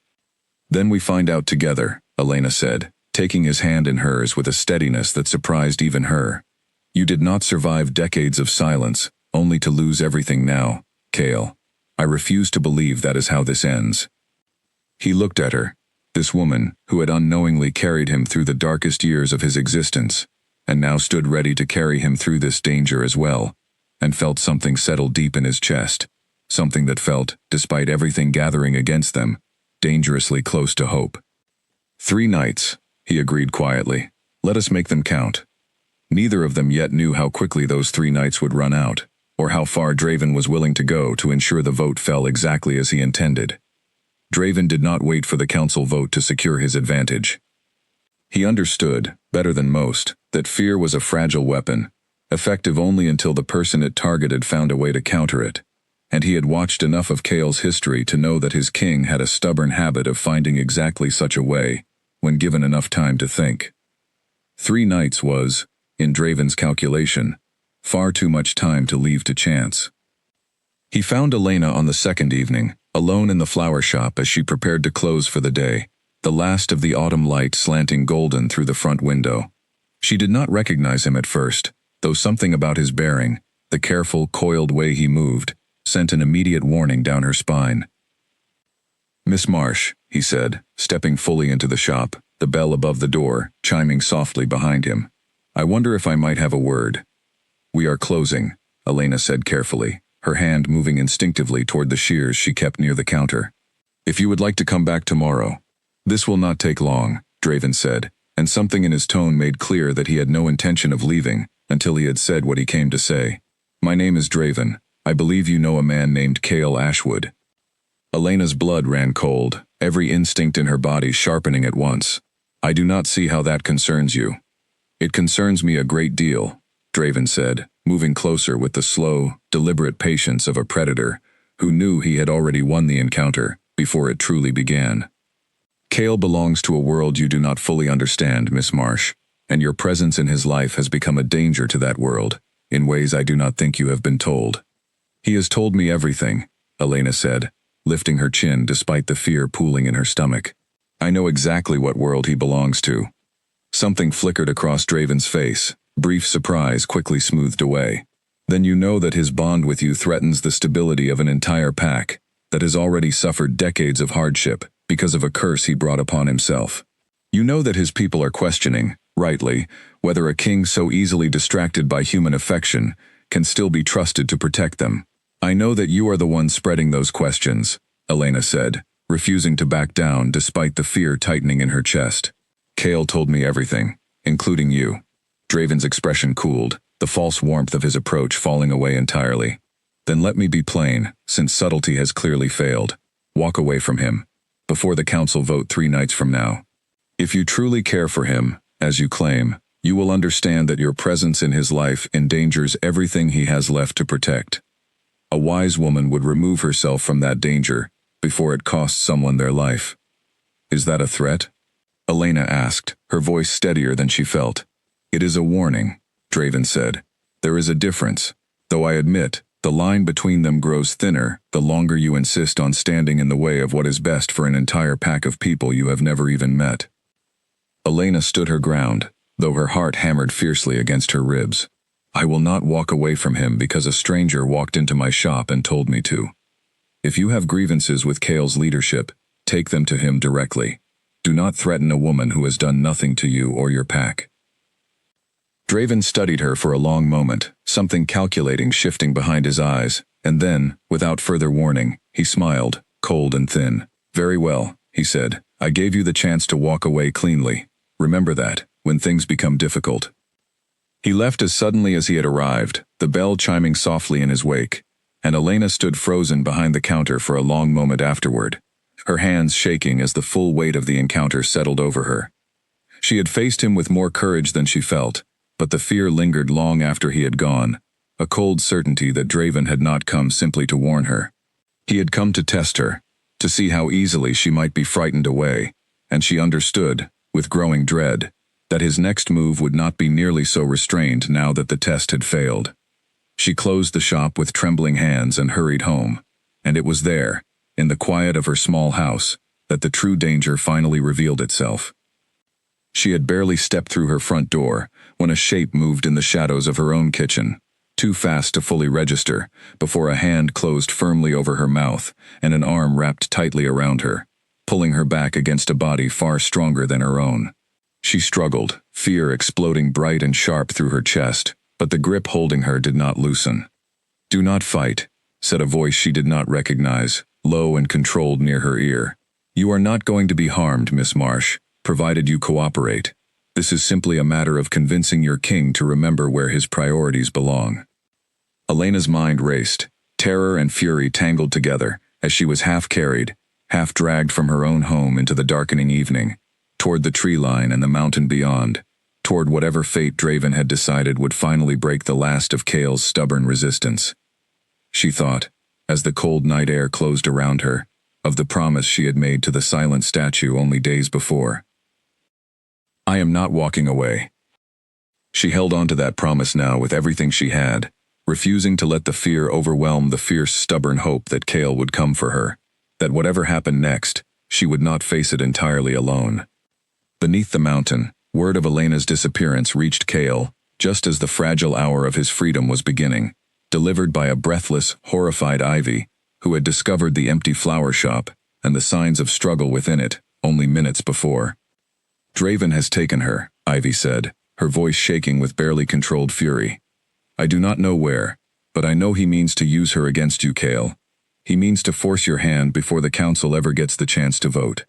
Then we find out together, Elena said, taking his hand in hers with a steadiness that surprised even her. You did not survive decades of silence, only to lose everything now, Cale. I refuse to believe that is how this ends. He looked at her, this woman who had unknowingly carried him through the darkest years of his existence, and now stood ready to carry him through this danger as well, and felt something settle deep in his chest, something that felt, despite everything gathering against them, dangerously close to hope. 3 nights, he agreed quietly. Let us make them count. Neither of them yet knew how quickly those 3 nights would run out, or how far Draven was willing to go to ensure the vote fell exactly as he intended. Draven did not wait for the council vote to secure his advantage. He understood, better than most, that fear was a fragile weapon, effective only until the person it targeted found a way to counter it, and he had watched enough of Cale's history to know that his king had a stubborn habit of finding exactly such a way, when given enough time to think. 3 nights was, in Draven's calculation, far too much time to leave to chance. He found Elena on the 2nd evening, alone in the flower shop as she prepared to close for the day, the last of the autumn light slanting golden through the front window. She did not recognize him at first, though something about his bearing, the careful, coiled way he moved, sent an immediate warning down her spine. Miss Marsh, he said, stepping fully into the shop, the bell above the door, chiming softly behind him. I wonder if I might have a word. We are closing, Elena said carefully, her hand moving instinctively toward the shears she kept near the counter. If you would like to come back tomorrow. This will not take long, Draven said, and something in his tone made clear that he had no intention of leaving until he had said what he came to say. My name is Draven. I believe you know a man named Cale Ashwood. Elena's blood ran cold, every instinct in her body sharpening at once. I do not see how that concerns you. It concerns me a great deal, Draven said, moving closer with the slow, deliberate patience of a predator who knew he had already won the encounter before it truly began. Cale belongs to a world you do not fully understand, Miss Marsh, and your presence in his life has become a danger to that world, in ways I do not think you have been told. He has told me everything, Elena said, lifting her chin despite the fear pooling in her stomach. I know exactly what world he belongs to. Something flickered across Draven's face, brief surprise quickly smoothed away. Then you know that his bond with you threatens the stability of an entire pack that has already suffered decades of hardship because of a curse he brought upon himself. You know that his people are questioning, rightly, whether a king so easily distracted by human affection can still be trusted to protect them. I know that you are the one spreading those questions, Elena said, refusing to back down despite the fear tightening in her chest. Cale told me everything, including you. Draven's expression cooled, the false warmth of his approach falling away entirely. Then let me be plain, since subtlety has clearly failed. Walk away from him, before the council vote 3 nights from now. If you truly care for him, as you claim, you will understand that your presence in his life endangers everything he has left to protect. A wise woman would remove herself from that danger before it costs someone their life. Is that a threat? Elena asked, her voice steadier than she felt. It is a warning, Draven said. There is a difference, though I admit, the line between them grows thinner the longer you insist on standing in the way of what is best for an entire pack of people you have never even met. Elena stood her ground, though her heart hammered fiercely against her ribs. I will not walk away from him because a stranger walked into my shop and told me to. If you have grievances with Cale's leadership, take them to him directly. Do not threaten a woman who has done nothing to you or your pack. Draven studied her for a long moment, something calculating shifting behind his eyes, and then, without further warning, he smiled, cold and thin. Very well, he said. I gave you the chance to walk away cleanly. Remember that, when things become difficult. He left as suddenly as he had arrived, the bell chiming softly in his wake, and Elena stood frozen behind the counter for a long moment afterward, her hands shaking as the full weight of the encounter settled over her. She had faced him with more courage than she felt, but the fear lingered long after he had gone, a cold certainty that Draven had not come simply to warn her. He had come to test her, to see how easily she might be frightened away, and she understood, with growing dread, that his next move would not be nearly so restrained now that the test had failed. She closed the shop with trembling hands and hurried home, and it was there, in the quiet of her small house, that the true danger finally revealed itself. She had barely stepped through her front door when a shape moved in the shadows of her own kitchen, too fast to fully register, before a hand closed firmly over her mouth and an arm wrapped tightly around her, pulling her back against a body far stronger than her own. She struggled, fear exploding bright and sharp through her chest, but the grip holding her did not loosen. "Do not fight," said a voice she did not recognize, low and controlled near her ear. "You are not going to be harmed, Miss Marsh, provided you cooperate. This is simply a matter of convincing your king to remember where his priorities belong." Elena's mind raced, terror and fury tangled together, as she was half carried, half dragged from her own home into the darkening evening, toward the tree line and the mountain beyond, toward whatever fate Draven had decided would finally break the last of Cale's stubborn resistance. She thought, as the cold night air closed around her, of the promise she had made to the silent statue only days before. "I am not walking away." She held on to that promise now with everything she had, refusing to let the fear overwhelm the fierce, stubborn hope that Cale would come for her, that whatever happened next, she would not face it entirely alone. Beneath the mountain, word of Elena's disappearance reached Cale, just as the fragile hour of his freedom was beginning, delivered by a breathless, horrified Ivy, who had discovered the empty flower shop and the signs of struggle within it only minutes before. "Draven has taken her," Ivy said, her voice shaking with barely controlled fury. "I do not know where, but I know he means to use her against you, Cale. He means to force your hand before the council ever gets the chance to vote."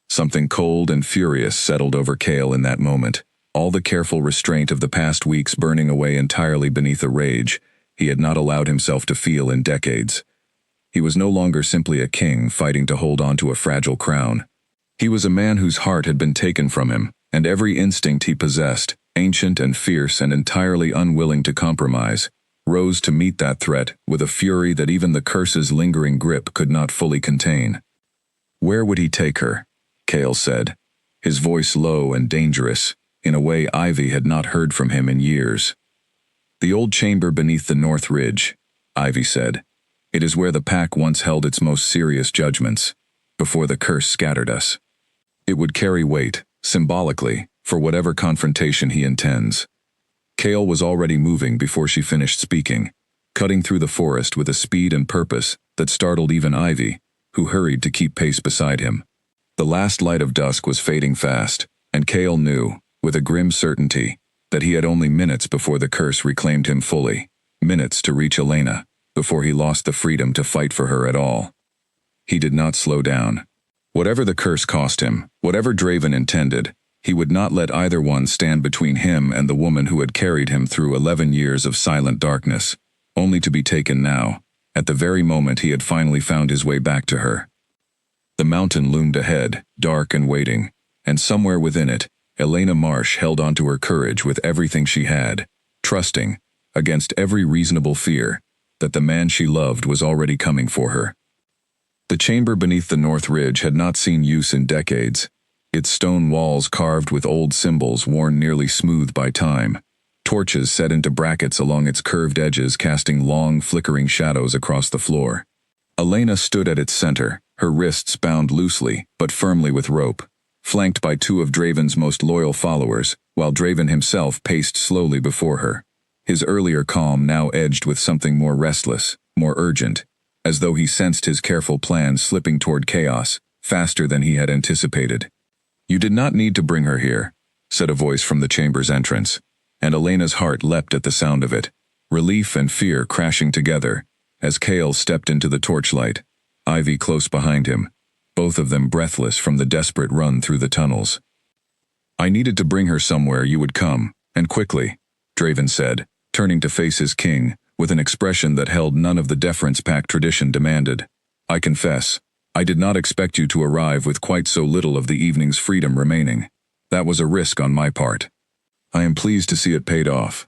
Something cold and furious settled over Cale in that moment, all the careful restraint of the past weeks burning away entirely beneath a rage he had not allowed himself to feel in decades. He was no longer simply a king fighting to hold on to a fragile crown. He was a man whose heart had been taken from him, and every instinct he possessed, ancient and fierce and entirely unwilling to compromise, rose to meet that threat with a fury that even the curse's lingering grip could not fully contain. "Where would he take her?" Cale said, his voice low and dangerous, in a way Ivy had not heard from him in years. "The old chamber beneath the North Ridge," Ivy said. "It is where the pack once held its most serious judgments, before the curse scattered us. It would carry weight, symbolically, for whatever confrontation he intends." Cale was already moving before she finished speaking, cutting through the forest with a speed and purpose that startled even Ivy, who hurried to keep pace beside him. The last light of dusk was fading fast, and Cale knew, with a grim certainty, that he had only minutes before the curse reclaimed him fully, minutes to reach Elena, before he lost the freedom to fight for her at all. He did not slow down. Whatever the curse cost him, whatever Draven intended, he would not let either one stand between him and the woman who had carried him through 11 years of silent darkness, only to be taken now, at the very moment he had finally found his way back to her. The mountain loomed ahead, dark and waiting, and somewhere within it, Elena Marsh held onto her courage with everything she had, trusting, against every reasonable fear, that the man she loved was already coming for her. The chamber beneath the North Ridge had not seen use in decades, its stone walls carved with old symbols worn nearly smooth by time, torches set into brackets along its curved edges casting long, flickering shadows across the floor. Elena stood at its center, her wrists bound loosely, but firmly with rope, flanked by two of Draven's most loyal followers, while Draven himself paced slowly before her, his earlier calm now edged with something more restless, more urgent, as though he sensed his careful plans slipping toward chaos, faster than he had anticipated. "You did not need to bring her here," said a voice from the chamber's entrance, and Elena's heart leapt at the sound of it, relief and fear crashing together, as Cale stepped into the torchlight, Ivy close behind him, both of them breathless from the desperate run through the tunnels. "I needed to bring her somewhere you would come, and quickly," Draven said, turning to face his king, with an expression that held none of the deference pact tradition demanded. "I confess, I did not expect you to arrive with quite so little of the evening's freedom remaining. That was a risk on my part." I am pleased to see it paid off.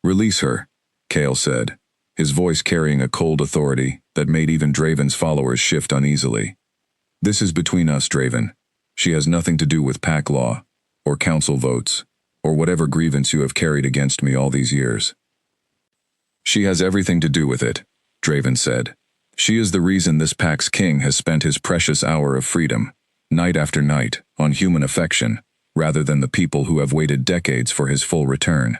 Release her, Kale said, his voice carrying a cold authority that made even Draven's followers shift uneasily. This is between us, Draven. She has nothing to do with pack law, or council votes, or whatever grievance you have carried against me all these years. She has everything to do with it, Draven said. She is the reason this pack's king has spent his precious hour of freedom, night after night, on human affection, rather than the people who have waited decades for his full return.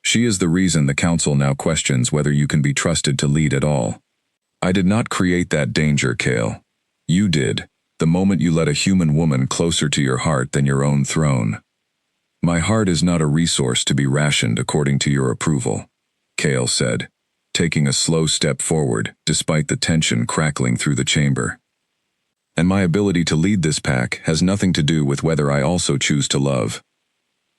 She is the reason the council now questions whether you can be trusted to lead at all. I did not create that danger, Kale. You did, the moment you let a human woman closer to your heart than your own throne. My heart is not a resource to be rationed according to your approval, Kale said, taking a slow step forward despite the tension crackling through the chamber. And my ability to lead this pack has nothing to do with whether I also choose to love.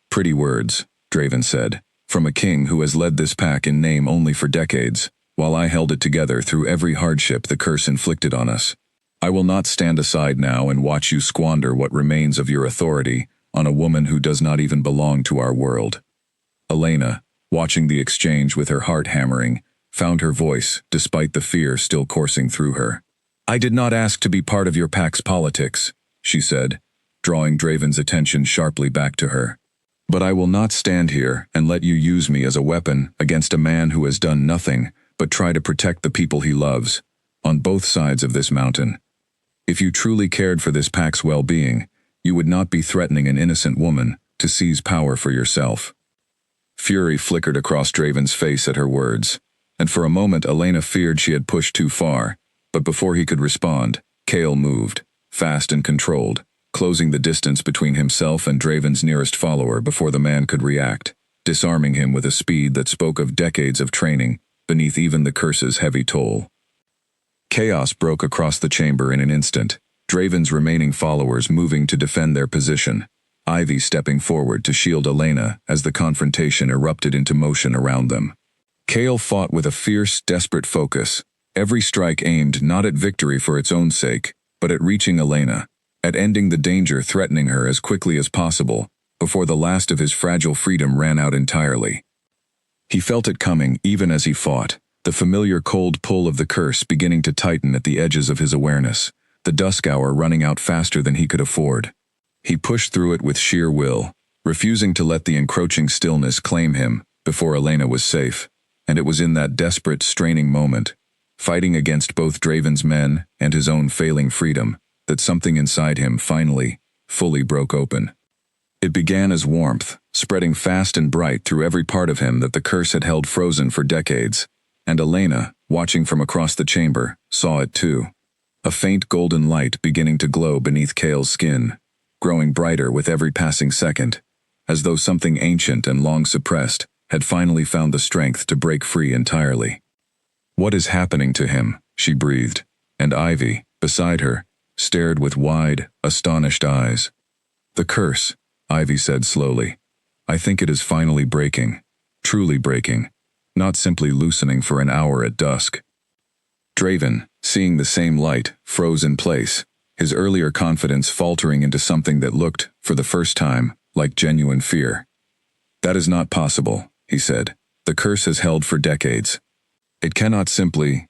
Pretty words, Draven said, from a king who has led this pack in name only for decades, while I held it together through every hardship the curse inflicted on us. I will not stand aside now and watch you squander what remains of your authority on a woman who does not even belong to our world. Elena, watching the exchange with her heart hammering, found her voice despite the fear still coursing through her. I did not ask to be part of your pack's politics, she said, drawing Draven's attention sharply back to her. But I will not stand here and let you use me as a weapon against a man who has done nothing but try to protect the people he loves, on both sides of this mountain. If you truly cared for this pack's well-being, you would not be threatening an innocent woman to seize power for yourself. Fury flickered across Draven's face at her words, and for a moment Elena feared she had pushed too far, but before he could respond, Kale moved, fast and controlled, closing the distance between himself and Draven's nearest follower before the man could react, disarming him with a speed that spoke of decades of training beneath even the curse's heavy toll. Chaos broke across the chamber in an instant, Draven's remaining followers moving to defend their position, Ivy stepping forward to shield Elena as the confrontation erupted into motion around them. Kale fought with a fierce, desperate focus, every strike aimed not at victory for its own sake, but at reaching Elena, at ending the danger threatening her as quickly as possible, before the last of his fragile freedom ran out entirely. He felt it coming even as he fought, the familiar cold pull of the curse beginning to tighten at the edges of his awareness, the dusk hour running out faster than he could afford. He pushed through it with sheer will, refusing to let the encroaching stillness claim him before Elena was safe, and it was in that desperate, straining moment, fighting against both Draven's men and his own failing freedom, that something inside him finally, fully broke open. It began as warmth, spreading fast and bright through every part of him that the curse had held frozen for decades, and Elena, watching from across the chamber, saw it too. A faint golden light beginning to glow beneath Kale's skin, growing brighter with every passing second, as though something ancient and long suppressed had finally found the strength to break free entirely. What is happening to him? She breathed, and Ivy, beside her, stared with wide, astonished eyes. The curse, Ivy said slowly. I think it is finally breaking, truly breaking, not simply loosening for an hour at dusk. Draven, seeing the same light, froze in place, his earlier confidence faltering into something that looked, for the first time, like genuine fear. That is not possible, he said. The curse has held for decades. It cannot simply...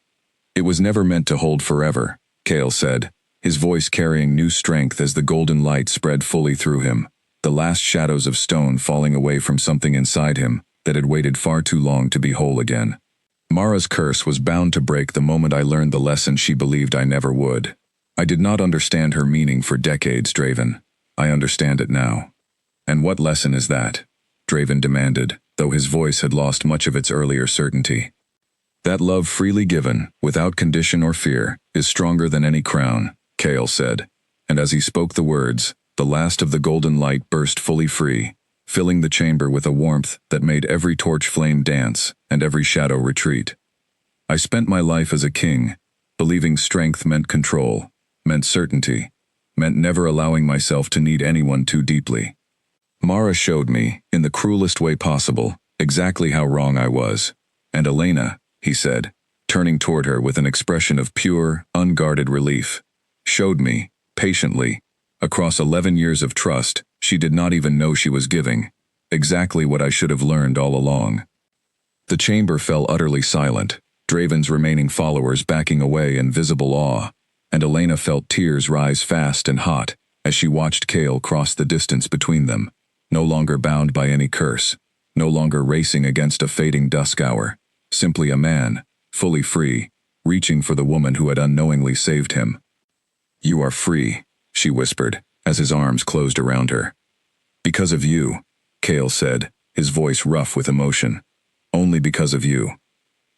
It was never meant to hold forever, Kale said, his voice carrying new strength as the golden light spread fully through him, the last shadows of stone falling away from something inside him that had waited far too long to be whole again. Mara's curse was bound to break the moment I learned the lesson she believed I never would. I did not understand her meaning for decades, Draven. I understand it now. And what lesson is that? Draven demanded, though his voice had lost much of its earlier certainty. That love freely given, without condition or fear, is stronger than any crown, Kale said, and as he spoke the words, the last of the golden light burst fully free, filling the chamber with a warmth that made every torch flame dance and every shadow retreat. I spent my life as a king, believing strength meant control, meant certainty, meant never allowing myself to need anyone too deeply. Mara showed me, in the cruelest way possible, exactly how wrong I was. And Elena, he said, turning toward her with an expression of pure, unguarded relief, showed me, patiently, across 11 years of trust she did not even know she was giving, Exactly what I should have learned all along. The chamber fell utterly silent, Draven's remaining followers backing away in visible awe, and Elena felt tears rise fast and hot as she watched Kale cross the distance between them, no longer bound by any curse, no longer racing against a fading dusk hour, simply a man, fully free, reaching for the woman who had unknowingly saved him. "You are free," she whispered, as his arms closed around her. "Because of you," Kale said, his voice rough with emotion. "Only because of you."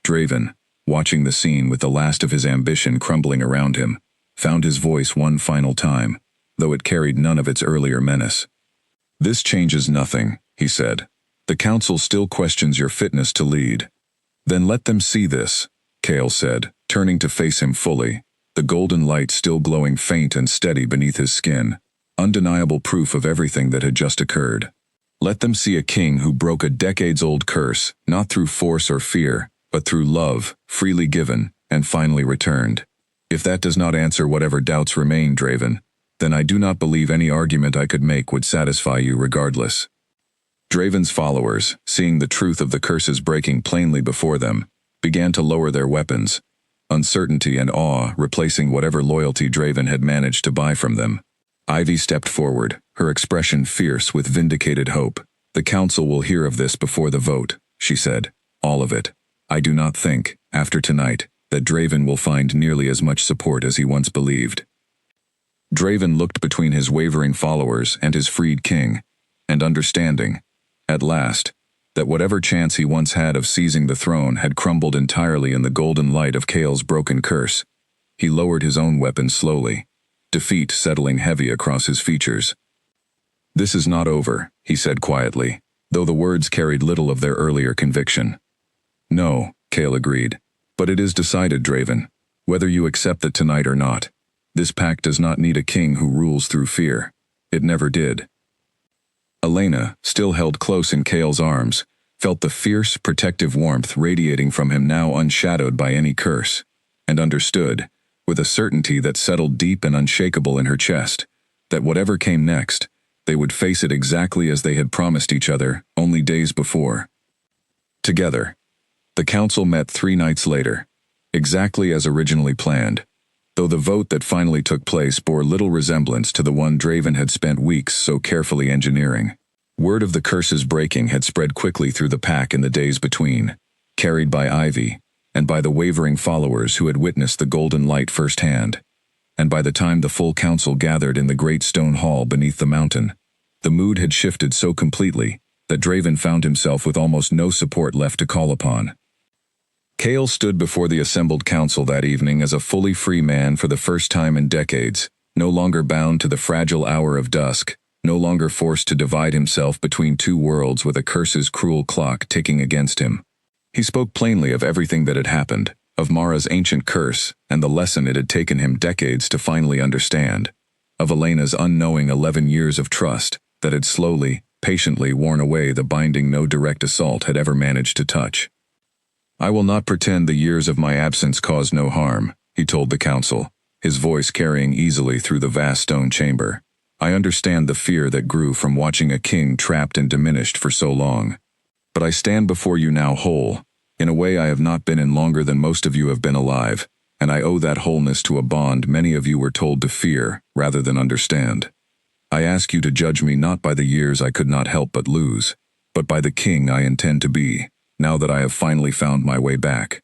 Draven, watching the scene with the last of his ambition crumbling around him, found his voice one final time, though it carried none of its earlier menace. "This changes nothing," he said. "The council still questions your fitness to lead." "Then let them see this," Kale said, turning to face him fully, the golden light still glowing faint and steady beneath his skin, undeniable proof of everything that had just occurred. "Let them see a king who broke a decades-old curse, not through force or fear, but through love, freely given, and finally returned. If that does not answer whatever doubts remain, Draven, then I do not believe any argument I could make would satisfy you regardless." Draven's followers, seeing the truth of the curses breaking plainly before them, began to lower their weapons, uncertainty and awe replacing whatever loyalty Draven had managed to buy from them. Ivy stepped forward, her expression fierce with vindicated hope. "The council will hear of this before the vote," she said. "All of it. I do not think, after tonight, that Draven will find nearly as much support as he once believed." Draven looked between his wavering followers and his freed king, and understanding, at last, that whatever chance he once had of seizing the throne had crumbled entirely in the golden light of Kale's broken curse, he lowered his own weapon slowly, defeat settling heavy across his features. "This is not over," he said quietly, though the words carried little of their earlier conviction. "No," Kale agreed, "but it is decided, Draven, whether you accept it tonight or not. This pact does not need a king who rules through fear. It never did." Elena, still held close in Kale's arms, felt the fierce, protective warmth radiating from him now unshadowed by any curse, and understood, with a certainty that settled deep and unshakable in her chest, that whatever came next, they would face it exactly as they had promised each other only days before. Together. The council met 3 nights later, exactly as originally planned, though the vote that finally took place bore little resemblance to the one Draven had spent weeks so carefully engineering. Word of the curse's breaking had spread quickly through the pack in the days between, carried by Ivy, and by the wavering followers who had witnessed the golden light firsthand. And by the time the full council gathered in the great stone hall beneath the mountain, the mood had shifted so completely that Draven found himself with almost no support left to call upon. Kale stood before the assembled council that evening as a fully free man for the first time in decades, no longer bound to the fragile hour of dusk, no longer forced to divide himself between two worlds with a curse's cruel clock ticking against him. He spoke plainly of everything that had happened, of Mara's ancient curse and the lesson it had taken him decades to finally understand, of Elena's unknowing 11 years of trust that had slowly, patiently worn away the binding no direct assault had ever managed to touch. "I will not pretend the years of my absence caused no harm," he told the council, his voice carrying easily through the vast stone chamber. "I understand the fear that grew from watching a king trapped and diminished for so long. But I stand before you now whole, in a way I have not been in longer than most of you have been alive, and I owe that wholeness to a bond many of you were told to fear rather than understand. I ask you to judge me not by the years I could not help but lose, but by the king I intend to be, now that I have finally found my way back."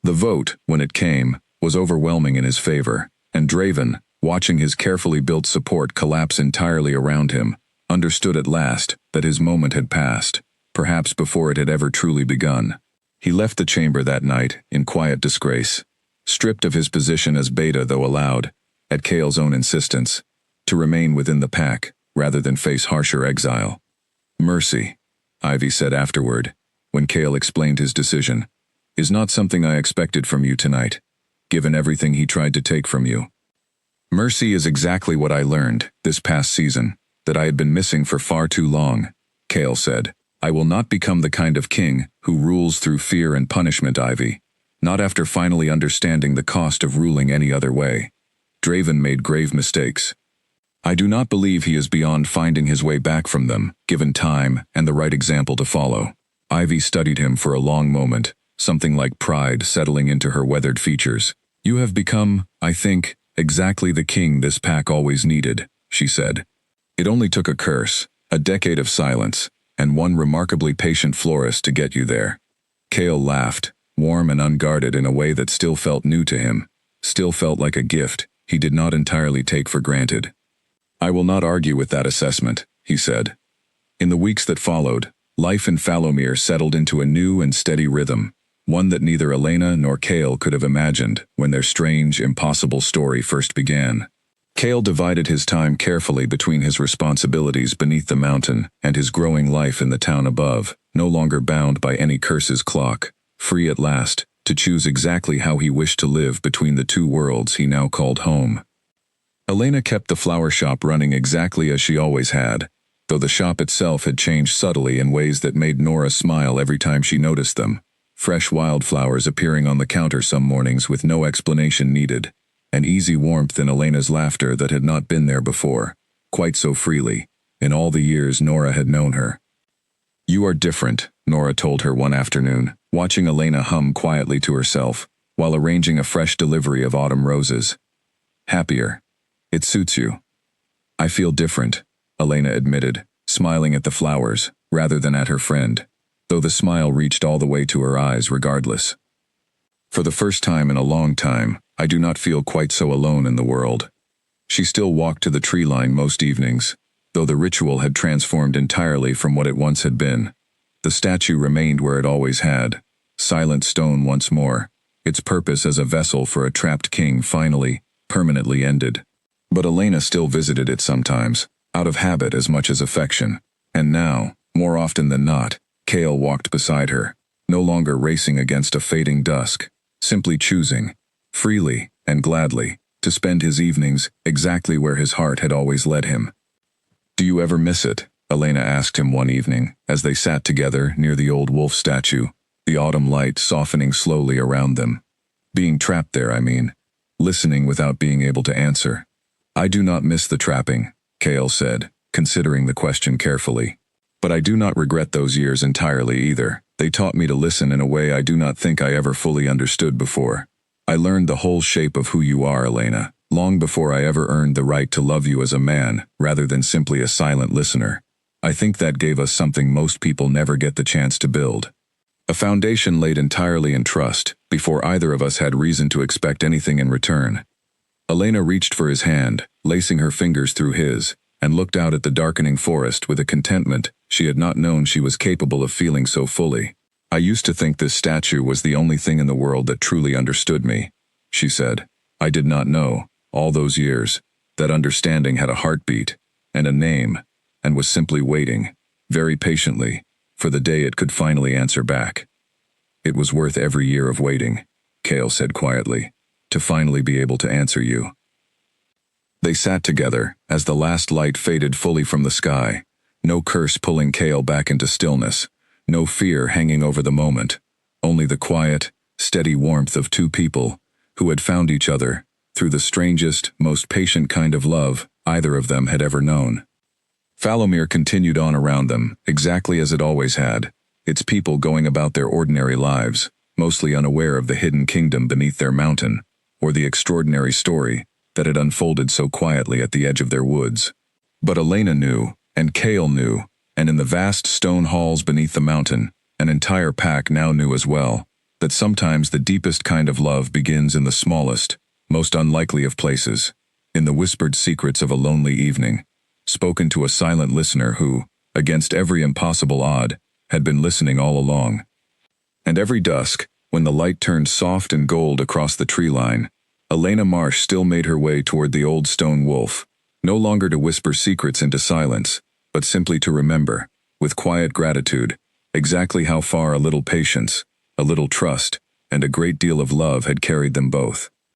The vote, when it came, was overwhelming in his favor, and Draven, watching his carefully built support collapse entirely around him, understood at last that his moment had passed, perhaps before it had ever truly begun. He left the chamber that night in quiet disgrace, stripped of his position as beta though allowed, at Kale's own insistence, to remain within the pack rather than face harsher exile. "Mercy," Ivy said afterward, when Kale explained his decision, "is not something I expected from you tonight, given everything he tried to take from you. Mercy is exactly what I learned, this past season, that I had been missing for far too long," Kale said. "I will not become the kind of king who rules through fear and punishment, Ivy, not after finally understanding the cost of ruling any other way. Draven made grave mistakes. I do not believe he is beyond finding his way back from them, given time and the right example to follow. Ivy studied him for a long moment, something like pride settling into her weathered features. You have become, I think, exactly the king this pack always needed, she said. It only took a curse, a decade of silence, and one remarkably patient florist to get you there. Cale laughed, warm and unguarded in a way that still felt new to him, still felt like a gift he did not entirely take for granted. I will not argue with that assessment, he said. In the weeks that followed, life in Falomir settled into a new and steady rhythm, one that neither Elena nor Cale could have imagined when their strange, impossible story first began. Cale divided his time carefully between his responsibilities beneath the mountain and his growing life in the town above, no longer bound by any curse's clock, free at last to choose exactly how he wished to live between the two worlds he now called home. Elena kept the flower shop running exactly as she always had, though the shop itself had changed subtly in ways that made Nora smile every time she noticed them. Fresh wildflowers appearing on the counter some mornings with no explanation needed, an easy warmth in Elena's laughter that had not been there before, quite so freely, in all the years Nora had known her. You are different, Nora told her one afternoon, watching Elena hum quietly to herself, while arranging a fresh delivery of autumn roses. Happier. It suits you. I feel different, Elena admitted, smiling at the flowers, rather than at her friend, though the smile reached all the way to her eyes regardless. For the first time in a long time, I do not feel quite so alone in the world. She still walked to the tree line most evenings, though the ritual had transformed entirely from what it once had been. The statue remained where it always had, silent stone once more, its purpose as a vessel for a trapped king finally, permanently ended. But Elena still visited it sometimes, out of habit as much as affection, and now, more often than not, Cale walked beside her, no longer racing against a fading dusk, simply choosing, freely and gladly, to spend his evenings exactly where his heart had always led him. Do you ever miss it? Elena asked him one evening, as they sat together near the old wolf statue, the autumn light softening slowly around them. Being trapped there, I mean, listening without being able to answer. I do not miss the trapping, Cale said, considering the question carefully. But I do not regret those years entirely either. They taught me to listen in a way I do not think I ever fully understood before. I learned the whole shape of who you are, Elena, long before I ever earned the right to love you as a man, rather than simply a silent listener. I think that gave us something most people never get the chance to build. A foundation laid entirely in trust, before either of us had reason to expect anything in return. Elena reached for his hand, lacing her fingers through his, and looked out at the darkening forest with a contentment she had not known she was capable of feeling so fully. I used to think this statue was the only thing in the world that truly understood me, she said. I did not know, all those years, that understanding had a heartbeat, and a name, and was simply waiting, very patiently, for the day it could finally answer back. It was worth every year of waiting, Cale said quietly, to finally be able to answer you. They sat together, as the last light faded fully from the sky, no curse pulling Cale back into stillness, no fear hanging over the moment, only the quiet, steady warmth of two people who had found each other through the strangest, most patient kind of love either of them had ever known. Falomir continued on around them, exactly as it always had, its people going about their ordinary lives, mostly unaware of the hidden kingdom beneath their mountain, or the extraordinary story that had unfolded so quietly at the edge of their woods. But Elena knew, and Cale knew, and in the vast stone halls beneath the mountain, an entire pack now knew as well, that sometimes the deepest kind of love begins in the smallest, most unlikely of places, in the whispered secrets of a lonely evening, spoken to a silent listener who, against every impossible odd, had been listening all along. And every dusk, when the light turned soft and gold across the tree line, Elena Marsh still made her way toward the old stone wolf, no longer to whisper secrets into silence, but simply to remember, with quiet gratitude, exactly how far a little patience, a little trust, and a great deal of love had carried them both.